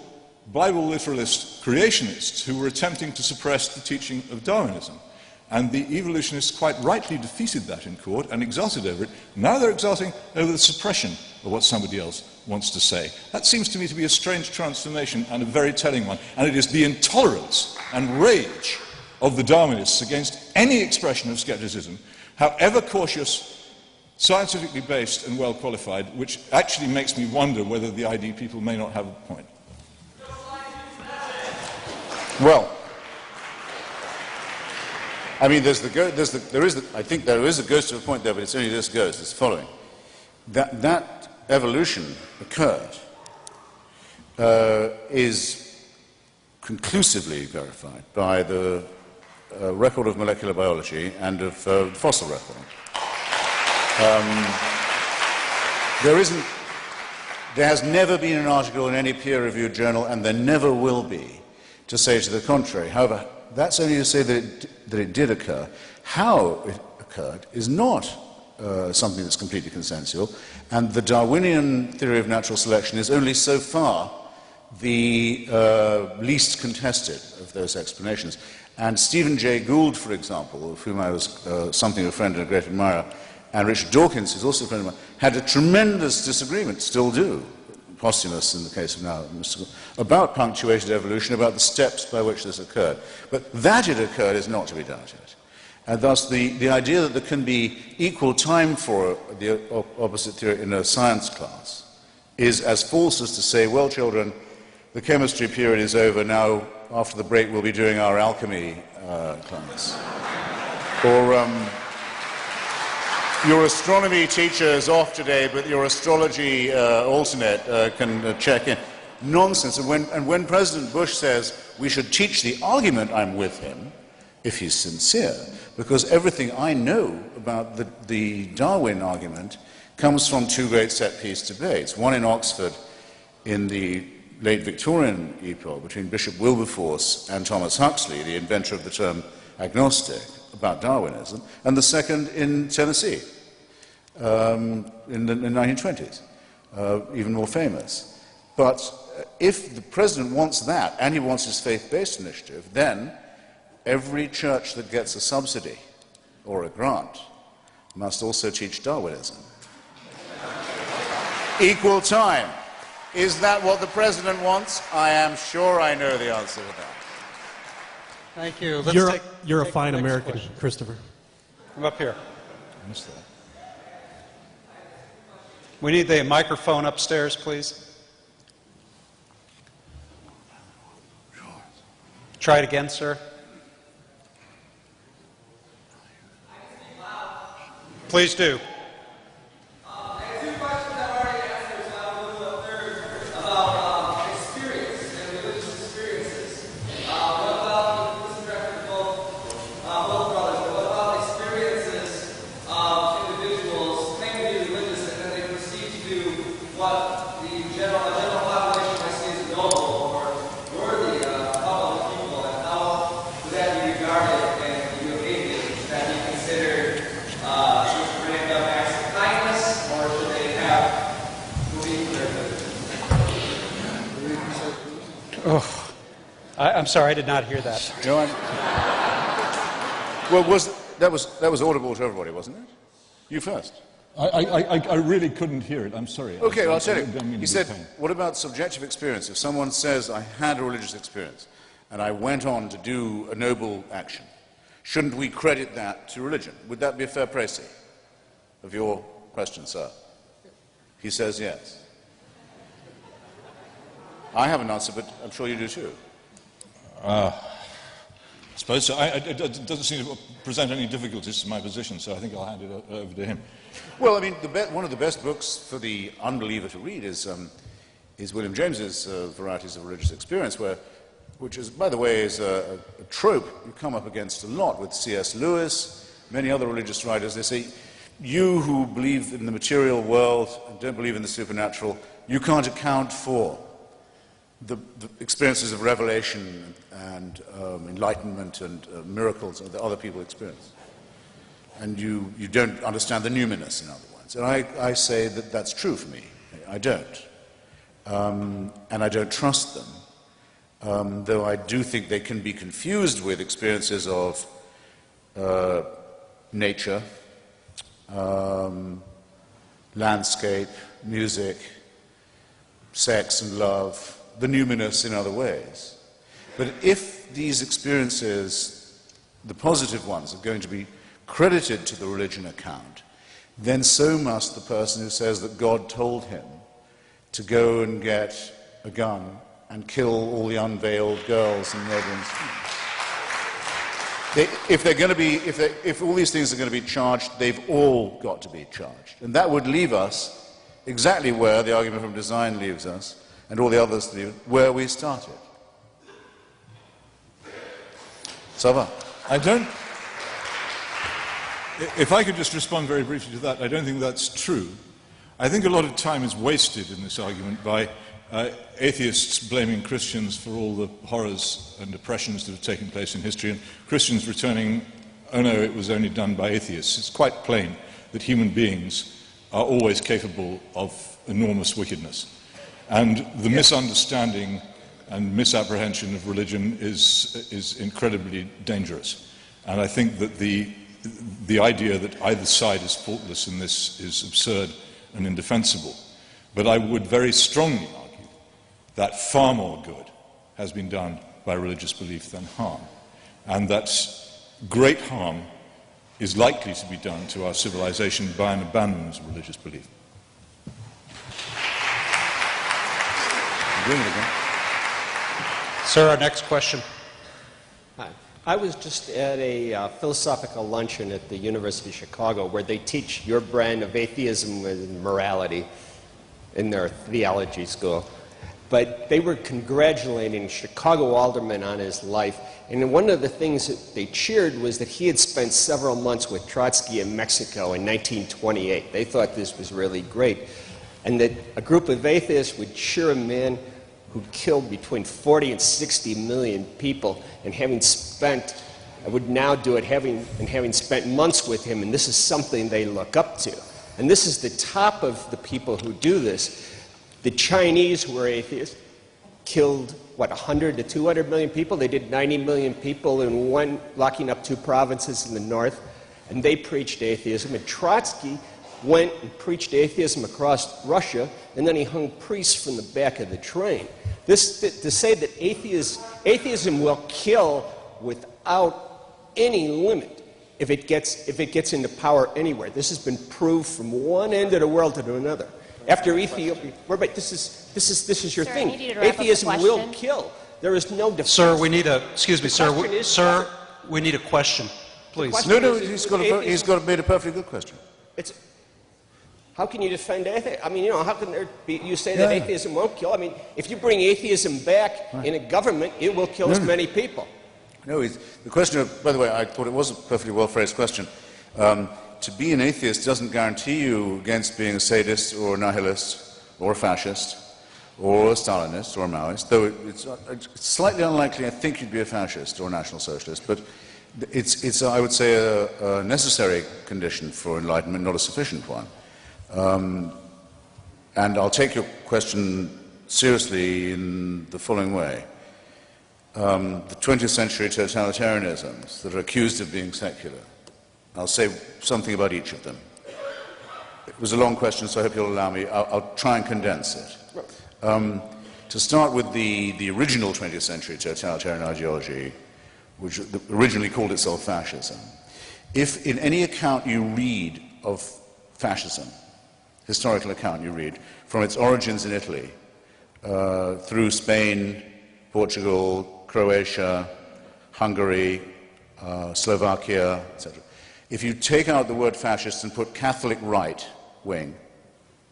Bible literalist creationists who were attempting to suppress the teaching of Darwinism. And the evolutionists quite rightly defeated that in court and exulted over it. Now they're exulting over the suppression of what somebody else wants to say. That seems to me to be a strange transformation and a very telling one. And it is the intolerance and rage of the Darwinists against any expression of skepticism, however cautious, scientifically based and well qualified, which actually makes me wonder whether the ID people may not have a point. Well, I mean, I think there is a ghost of a point there, but it's only this ghost. It's the following. That evolution occurred is conclusively verified by the record of molecular biology and of fossil record. There has never been an article in any peer-reviewed journal, and there never will be, to say to the contrary. However, that's only to say that it did occur. How it occurred is not something that's completely consensual, and the Darwinian theory of natural selection is only so far the least contested of those explanations. And Stephen Jay Gould, for example, of whom I was something of a friend and a great admirer, and Richard Dawkins, who's also a friend of mine, had a tremendous disagreement, still do, posthumous in the case of now, about punctuated evolution, about the steps by which this occurred. But that it occurred is not to be doubted. And thus the idea that there can be equal time for the opposite theory in a science class is as false as to say, well, children, the chemistry period is over, now after the break we'll be doing our alchemy class. Or your astronomy teacher is off today, but your astrology alternate can check in. Nonsense. And when President Bush says we should teach the argument, I'm with him, if he's sincere, because everything I know about the Darwin argument comes from two great set-piece debates, one in Oxford in the late Victorian epoch between Bishop Wilberforce and Thomas Huxley, the inventor of the term agnostic, about Darwinism, and the second in Tennessee in the 1920s, even more famous. But if the president wants that, and he wants his faith-based initiative, then every church that gets a subsidy or a grant must also teach Darwinism. Equal time. Is that what the president wants? I am sure I know the answer to that. Thank you. You're a fine American, question. Christopher. Come up here. We need the microphone upstairs, please. Try it again, sir. Please do. Oh, I'm sorry, I did not hear that. No, well, that was audible to everybody, wasn't it? You first. I really couldn't hear it. I'm sorry. Okay, well, I'll tell you. He said, what about subjective experience? If someone says, I had a religious experience, and I went on to do a noble action, shouldn't we credit that to religion? Would that be a fair précis of your question, sir? He says yes. I have an answer, but I'm sure you do too. I suppose so. It doesn't seem to present any difficulties to my position, so I think I'll hand it over to him. Well, I mean, one of the best books for the unbeliever to read is William James's Varieties of Religious Experience, which is, by the way, is a trope you come up against a lot with C.S. Lewis, many other religious writers. They say, you who believe in the material world and don't believe in the supernatural, you can't account for the experiences of revelation and enlightenment and miracles that other people experience. And you don't understand the numinous, in other words. And I say that that's true for me. I don't. And I don't trust them, though I do think they can be confused with experiences of nature, landscape, music, sex and love, the numinous in other ways. But if these experiences, the positive ones, are going to be credited to the religion account, then so must the person who says that God told him to go and get a gun and kill all the unveiled girls and murderers. If all these things are going to be charged, they've all got to be charged. And that would leave us exactly where the argument from design leaves us, and all the others leave, where we started. Ça va? If I could just respond very briefly to that, I don't think that's true. I think a lot of time is wasted in this argument by atheists blaming Christians for all the horrors and oppressions that have taken place in history, and Christians returning oh no, it was only done by atheists. It's quite plain that human beings are always capable of enormous wickedness. And the misunderstanding and misapprehension of religion is incredibly dangerous. And I think that the idea that either side is faultless in this is absurd and indefensible. But I would very strongly argue that far more good has been done by religious belief than harm, and that great harm is likely to be done to our civilization by an abandonment of religious belief. Sir, our next question. Hi. I was just at a philosophical luncheon at the University of Chicago where they teach your brand of atheism and morality in their theology school. But they were congratulating Chicago alderman on his life. And one of the things that they cheered was that he had spent several months with Trotsky in Mexico in 1928. They thought this was really great. And that a group of atheists would cheer a man who killed between 40 and 60 million people, and having spent, I would now do it, having spent months with him, and this is something they look up to. And this is the top of the people who do this. The Chinese, who were atheists, killed, 100 to 200 million people? They did 90 million people in one, locking up 2 provinces in the north, and they preached atheism. And Trotsky went and preached atheism across Russia, and then he hung priests from the back of the train. To say that atheism will kill without any limit if it gets into power anywhere. This has been proved from one end of the world to another. After Ethiopia, this is your thing. Atheism will kill. There is no defense. Sir, we need a, excuse me, sir, we need a question, please. No, he's made a perfectly good question. How can you defend atheism? I mean, how can there be, you say that atheism won't kill? I mean, if you bring atheism back in a government, it will kill as many people. No, the question, by the way, I thought it was a perfectly well-phrased question. To be an atheist doesn't guarantee you against being a sadist or a nihilist or a fascist or a Stalinist or a Maoist, though it's slightly unlikely I think you'd be a fascist or a National Socialist, but it's I would say, a necessary condition for enlightenment, not a sufficient one. And I'll take your question seriously in the following way. The 20th century totalitarianisms that are accused of being secular, I'll say something about each of them. It was a long question, so I hope you'll allow me. I'll try and condense it. To start with the original 20th century totalitarian ideology, which originally called itself fascism. If in any account you read of fascism, historical account you read, from its origins in Italy, through Spain, Portugal, Croatia, Hungary, Slovakia, etc. If you take out the word fascist and put Catholic right wing,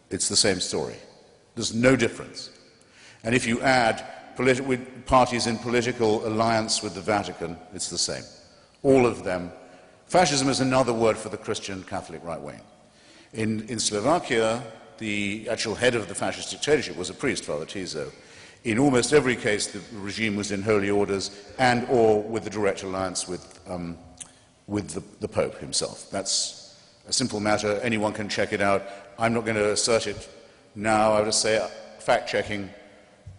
it's the same story. There's no difference. And if you add parties in political alliance with the Vatican, it's the same. All of them. Fascism is another word for the Christian Catholic right wing. In Slovakia, the actual head of the fascist dictatorship was a priest, Father Tiso. In almost every case, the regime was in holy orders and or with the direct alliance with the Pope himself. That's a simple matter. Anyone can check it out. I'm not going to assert it now. I would just say fact-checking,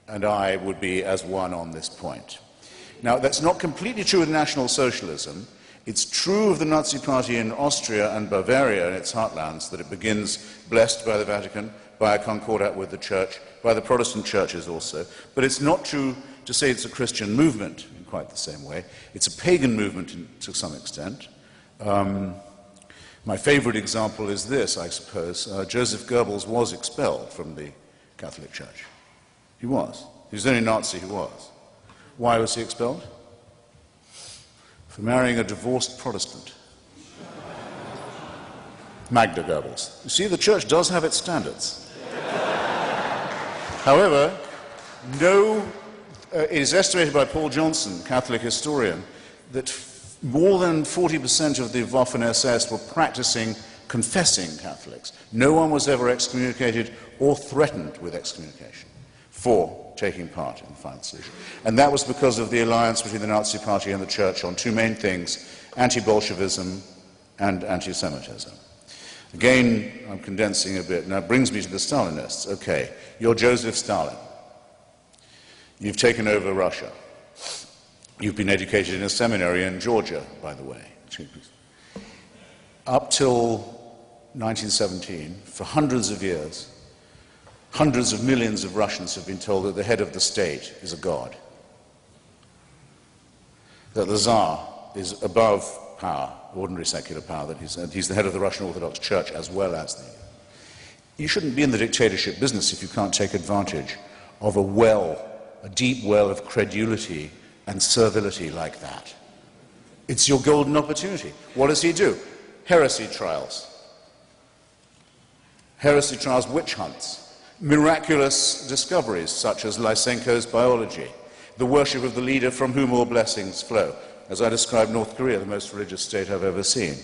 and I would be as one on this point. Now, that's not completely true with National Socialism. It's true of the Nazi Party in Austria and Bavaria in its heartlands that it begins blessed by the Vatican, by a concordat with the Church, by the Protestant churches also. But it's not true to say it's a Christian movement in quite the same way. It's a pagan movement to some extent. My favorite example is this, I suppose. Joseph Goebbels was expelled from the Catholic Church. He was. He was the only Nazi who was. Why was he expelled? For marrying a divorced Protestant. Magda Goebbels. You see, the Church does have its standards. However, it is estimated by Paul Johnson, Catholic historian, that more than 40% of the Waffen-SS were practicing, confessing Catholics. No one was ever excommunicated or threatened with excommunication for taking part in the final solution. And that was because of the alliance between the Nazi Party and the Church on two main things, anti-Bolshevism and anti-Semitism. Again, I'm condensing a bit. Now, it brings me to the Stalinists. Okay, you're Joseph Stalin. You've taken over Russia. You've been educated in a seminary in Georgia, by the way. Up till 1917, for hundreds of years, hundreds of millions of Russians have been told that the head of the state is a god, that the Tsar is above power, ordinary secular power, that he's the head of the Russian Orthodox Church as well as the... You shouldn't be in the dictatorship business if you can't take advantage of a deep well of credulity and servility like that. It's your golden opportunity. What does he do? Heresy trials. Heresy trials, witch hunts, miraculous discoveries such as Lysenko's biology, the worship of the leader from whom all blessings flow. As I described North Korea, the most religious state I've ever seen.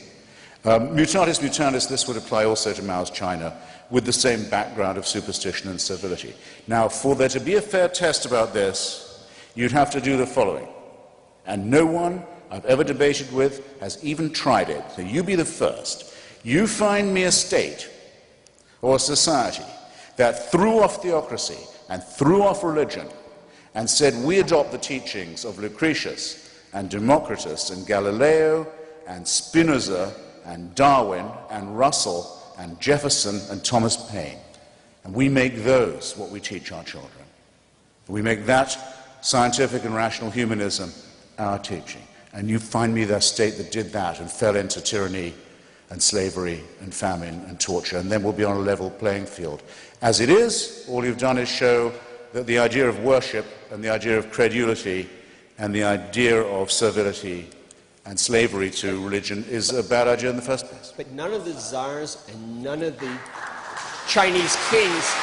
Mutatis mutandis, this would apply also to Mao's China, with the same background of superstition and servility. Now, for there to be a fair test about this, you'd have to do the following. And no one I've ever debated with has even tried it. So you be the first. You find me a state or a society that threw off theocracy and threw off religion and said we adopt the teachings of Lucretius and Democritus and Galileo and Spinoza and Darwin and Russell and Jefferson and Thomas Paine. And we make those what we teach our children. We make that scientific and rational humanism our teaching. And you find me that state that did that and fell into tyranny and slavery and famine and torture, and then we'll be on a level playing field. As it is, all you've done is show that the idea of worship and the idea of credulity and the idea of servility and slavery to religion is a bad idea in the first place. But none of the czars and none of the Chinese kings,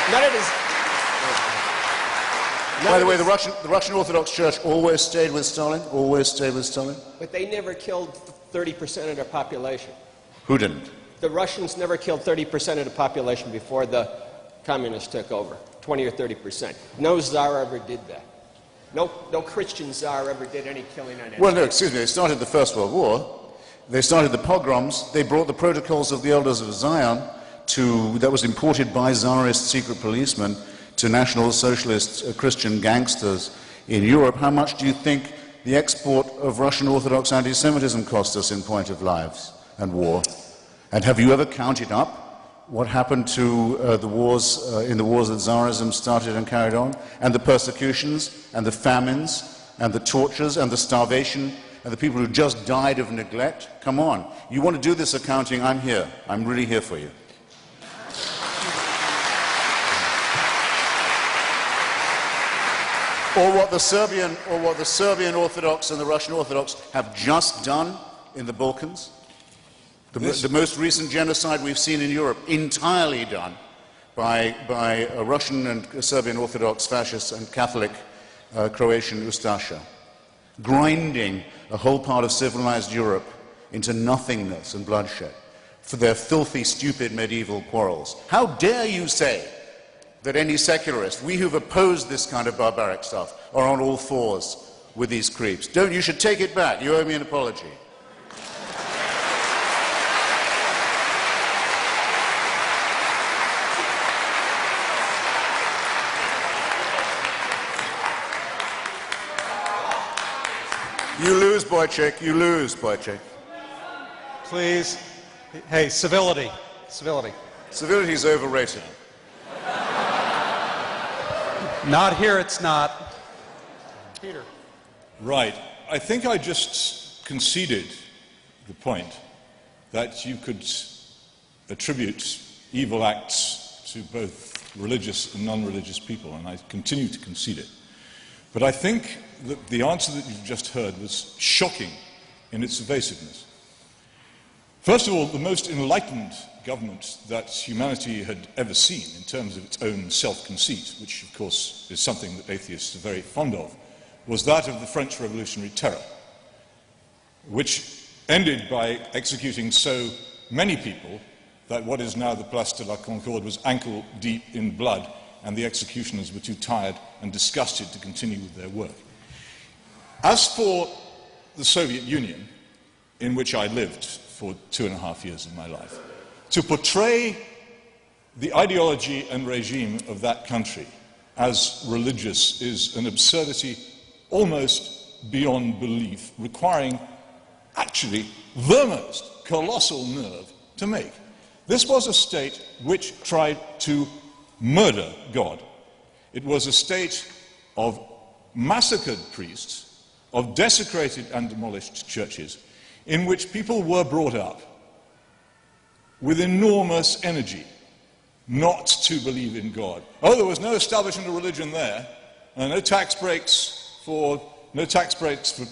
none of this. By the way, the Russian Orthodox Church always stayed with Stalin, always stayed with Stalin. But they never killed 30% of their population. Who didn't? The Russians never killed 30% of the population before the communists took over, 20 or 30%. No czar ever did that. No Christian czar ever did any killing on anyone. Well, no, excuse me, they started the First World War. They started the pogroms. They brought the protocols of the Elders of Zion that was imported by Tsarist secret policemen to National Socialist Christian gangsters in Europe. How much do you think the export of Russian Orthodox anti-Semitism cost us in point of lives and war? And have you ever counted up what happened to the wars, in the wars that Tsarism started and carried on, and the persecutions, and the famines, and the tortures, and the starvation, and the people who just died of neglect? Come on. You want to do this accounting? I'm here. I'm really here for you. Or what the Serbian Orthodox and the Russian Orthodox have just done in the Balkans. The most recent genocide we've seen in Europe, entirely done by a Russian and Serbian Orthodox fascist and Catholic Croatian Ustasha, grinding a whole part of civilized Europe into nothingness and bloodshed for their filthy, stupid medieval quarrels. How dare you say that any secularist, we who've opposed this kind of barbaric stuff, are on all fours with these creeps? You should take it back. You owe me an apology. You lose, Boychik. You lose, Boychik. Please. Hey, civility. Civility. Civility is overrated. Not here, it's not. Peter. Right. I think I just conceded the point that you could attribute evil acts to both religious and non-religious people, and I continue to concede it. But I think that the answer that you've just heard was shocking in its evasiveness. First of all, the most enlightened government that humanity had ever seen in terms of its own self-conceit, which of course is something that atheists are very fond of, was that of the French Revolutionary Terror, which ended by executing so many people that what is now the Place de la Concorde was ankle deep in blood, and the executioners were too tired and disgusted to continue with their work. As for the Soviet Union, in which I lived for 2.5 years of my life, to portray the ideology and regime of that country as religious is an absurdity almost beyond belief, requiring actually the most colossal nerve to make. This was a state which tried to murder God. It was a state of massacred priests, of desecrated and demolished churches, in which people were brought up with enormous energy not to believe in God. Oh, there was no establishment of religion there, and no tax breaks for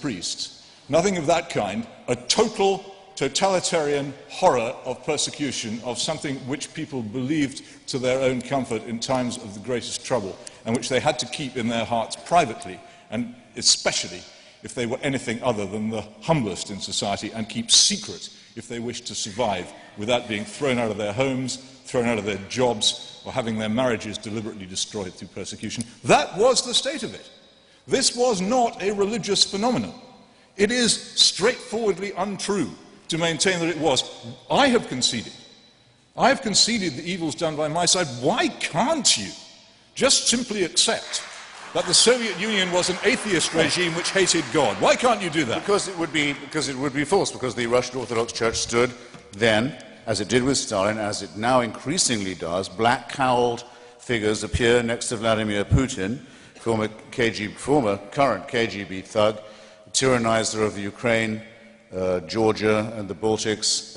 priests, nothing of that kind. A total totalitarian horror of persecution of something which people believed to their own comfort in times of the greatest trouble, and which they had to keep in their hearts privately, and especially if they were anything other than the humblest in society, and keep secret if they wished to survive without being thrown out of their homes, thrown out of their jobs, or having their marriages deliberately destroyed through persecution. That was the state of it. This was not a religious phenomenon. It is straightforwardly untrue to maintain that it was. I have conceded the evils done by my side. Why can't you just simply accept that the Soviet Union was an atheist regime which hated God? Why can't you do that? Because it would be false, because the Russian Orthodox Church stood then, as it did with Stalin, as it now increasingly does. Black-cowled figures appear next to Vladimir Putin, former current KGB thug, tyrannizer of the Ukraine, Georgia and the Baltics,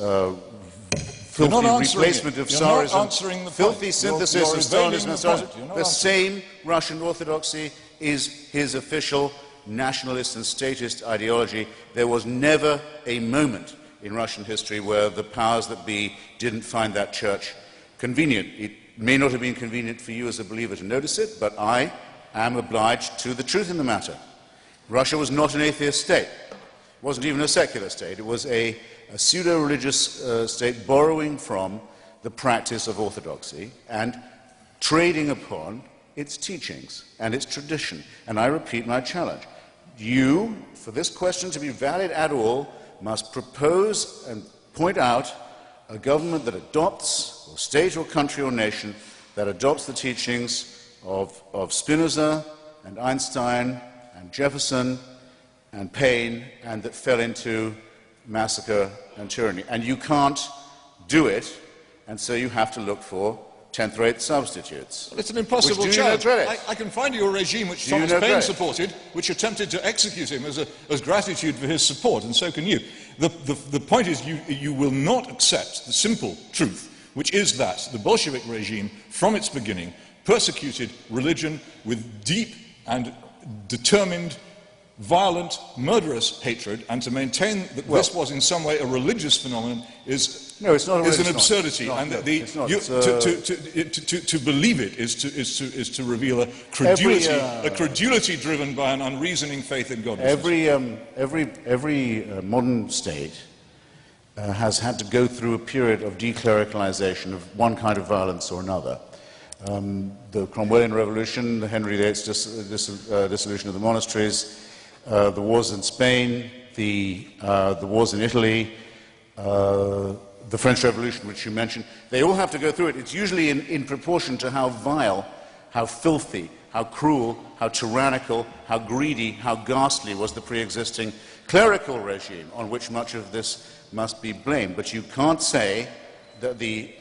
filthy replacement of Tsarism, filthy synthesis of Stalinism and Tsarism. The same Russian Orthodoxy is his official nationalist and statist ideology. There was never a moment in Russian history where the powers that be didn't find that church convenient. It may not have been convenient for you as a believer to notice it, but I am obliged to the truth in the matter. Russia was not an atheist state. It wasn't even a secular state. It was a pseudo-religious state borrowing from the practice of orthodoxy and trading upon its teachings and its tradition. And I repeat my challenge. You, for this question to be valid at all, must propose and point out a government that adopts, or state or country or nation, that adopts the teachings of Spinoza and Einstein and Jefferson and Paine, and that fell into massacre and tyranny. And you can't do it, and so you have to look for 10th-rate substitutes. Well, it's an impossible challenge. I can find you a regime which Thomas Paine supported, which attempted to execute him as gratitude for his support, and so can you. The point is you will not accept the simple truth, which is that the Bolshevik regime, from its beginning, persecuted religion with deep and determined, violent, murderous hatred, and to maintain that this was in some way a religious phenomenon is an absurdity. To believe it is to reveal a credulity driven by an unreasoning faith in God. Every modern state has had to go through a period of declericalization of one kind of violence or another. The Cromwellian Revolution, the Henry VIII's dissolution of the monasteries, the wars in Spain, the wars in Italy, the French Revolution, which you mentioned, they all have to go through it. It's usually in proportion to how vile, how filthy, how cruel, how tyrannical, how greedy, how ghastly was the pre-existing clerical regime on which much of this must be blamed. But you can't say that the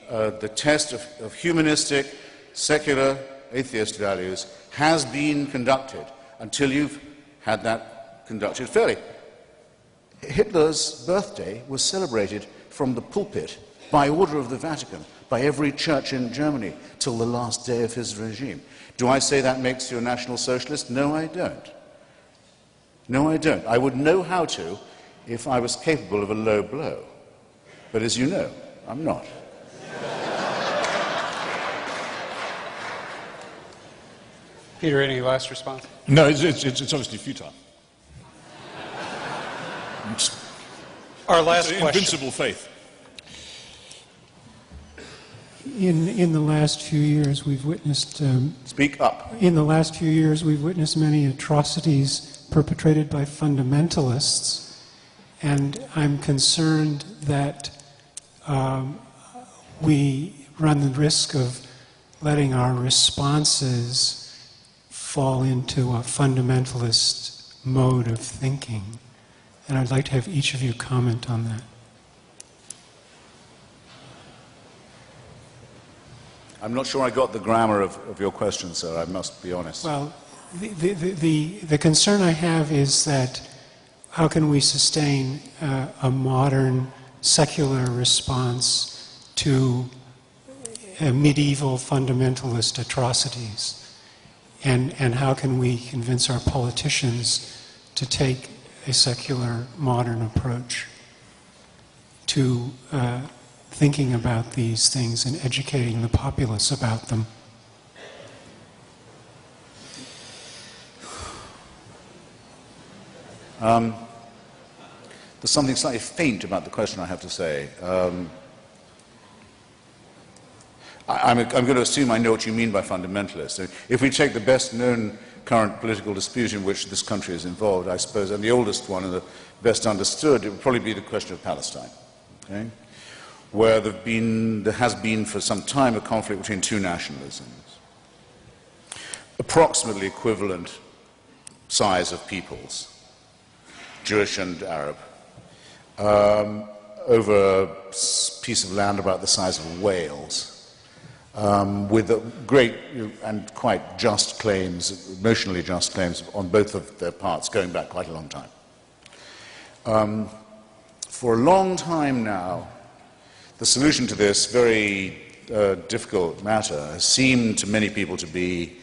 test of humanistic, secular, atheist values has been conducted until you've had that conducted fairly. Hitler's birthday was celebrated from the pulpit by order of the Vatican, by every church in Germany, till the last day of his regime. Do I say that makes you a National Socialist? No, I don't. No, I don't. I would know how to if I was capable of a low blow. But as you know, I'm not. Peter, any last response? No, it's obviously futile. Our last question. Invincible faith. In the last few years, we've witnessed. Speak up. In the last few years, we've witnessed many atrocities perpetrated by fundamentalists, and I'm concerned that we run the risk of letting our responses fall into a fundamentalist mode of thinking. And I'd like to have each of you comment on that. I'm not sure I got the grammar of your question, sir, I must be honest. Well, the concern I have is that how can we sustain a modern secular response to medieval fundamentalist atrocities? And how can we convince our politicians to take a secular modern approach to thinking about these things and educating the populace about them? There's something slightly faint about the question, I have to say. I'm going to assume I know what you mean by fundamentalist. If we take the best known current political dispute in which this country is involved, I suppose, and the oldest one and the best understood, it would probably be the question of Palestine, okay? Where there has been for some time a conflict between two nationalisms, approximately equivalent size of peoples, Jewish and Arab, over a piece of land about the size of Wales, with great and quite just claims, emotionally just claims on both of their parts going back quite a long time. For a long time now, the solution to this very difficult matter has seemed to many people to be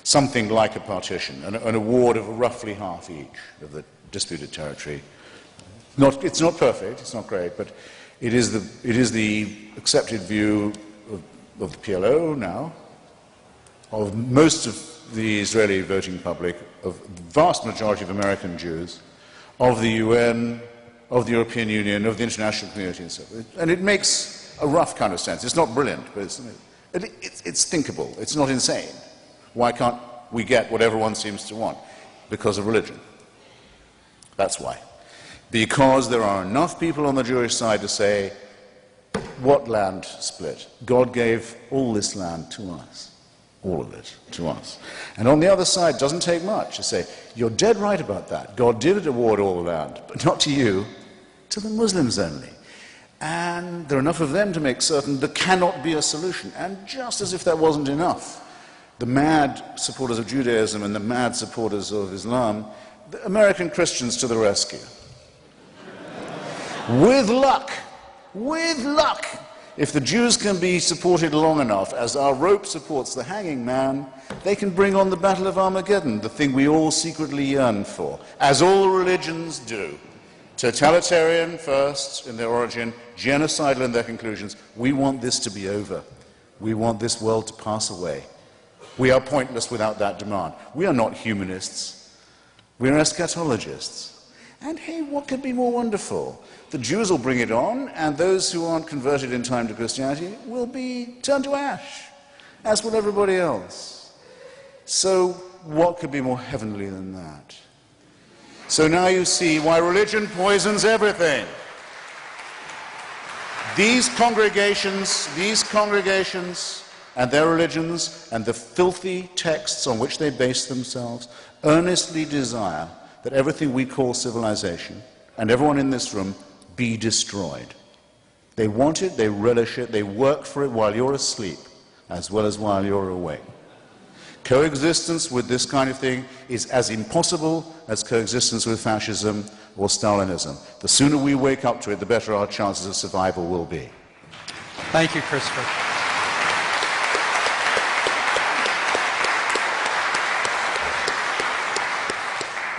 something like a partition, an award of roughly half each of the disputed territory. It's not perfect, it's not great, but it is the accepted view of the PLO now, of most of the Israeli voting public, of the vast majority of American Jews, of the UN, of the European Union, of the international community, and so forth. And it makes a rough kind of sense. It's not brilliant, but it's thinkable. It's not insane. Why can't we get what everyone seems to want? Because of religion. That's why. Because there are enough people on the Jewish side to say, what land split? God gave all this land to us. All of it to us. And on the other side, it doesn't take much to say, you're dead right about that. God did award all the land, but not to you, to the Muslims only. And there are enough of them to make certain there cannot be a solution. And just as if that wasn't enough, the mad supporters of Judaism and the mad supporters of Islam, the American Christians to the rescue. With luck, if the Jews can be supported long enough, as our rope supports the hanging man, they can bring on the Battle of Armageddon, the thing we all secretly yearn for, as all religions do. Totalitarian first in their origin, genocidal in their conclusions. We want this to be over. We want this world to pass away. We are pointless without that demand. We are not humanists. We are eschatologists. And hey, what could be more wonderful? The Jews will bring it on, and those who aren't converted in time to Christianity will be turned to ash, as will everybody else. So what could be more heavenly than that? So now you see why religion poisons everything. These congregations and their religions and the filthy texts on which they base themselves earnestly desire that everything we call civilization, and everyone in this room, be destroyed. They want it, they relish it, they work for it while you're asleep, as well as while you're awake. Coexistence with this kind of thing is as impossible as coexistence with fascism or Stalinism. The sooner we wake up to it, the better our chances of survival will be. Thank you, Christopher.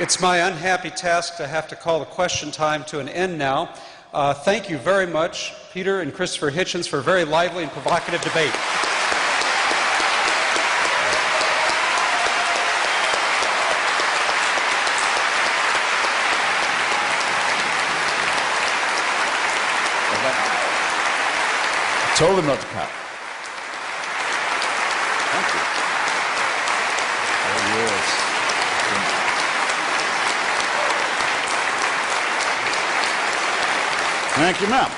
It's my unhappy task to have to call the question time to an end now. Thank you very much, Peter and Christopher Hitchens, for a very lively and provocative debate. Told them not to clap. Thank you, ma'am.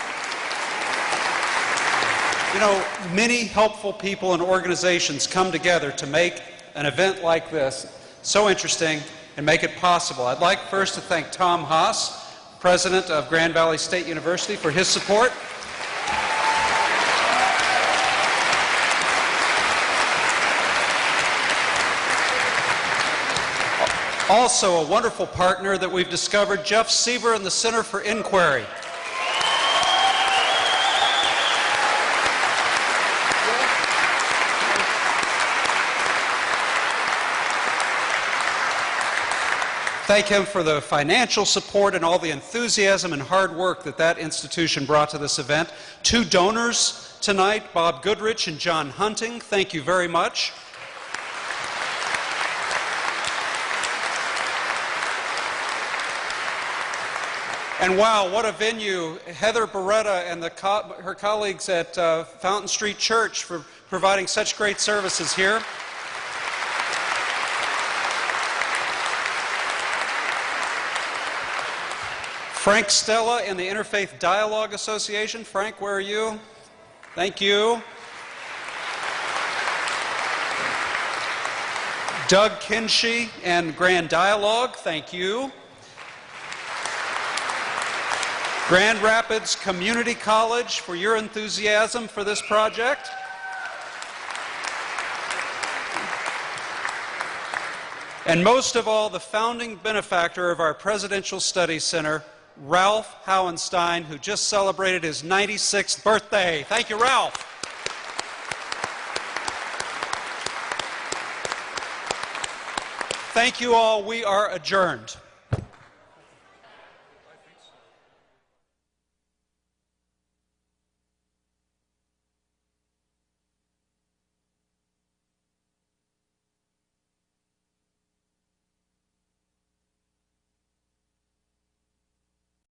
You know, many helpful people and organizations come together to make an event like this so interesting and make it possible. I'd like first to thank Tom Haas, president of Grand Valley State University, for his support. Also, a wonderful partner that we've discovered, Jeff Sieber and the Center for Inquiry. Thank him for the financial support and all the enthusiasm and hard work that that institution brought to this event. Two donors tonight, Bob Goodrich and John Hunting. Thank you very much. And wow, what a venue. Heather Beretta and her colleagues at Fountain Street Church for providing such great services here. Frank Stella and the Interfaith Dialogue Association. Frank, where are you? Thank you. Doug Kinsey and Grand Dialogue. Thank you. Grand Rapids Community College for your enthusiasm for this project. And most of all, the founding benefactor of our Presidential Studies Center, Ralph Hauenstein, who just celebrated his 96th birthday. Thank you, Ralph. Thank you all. We are adjourned.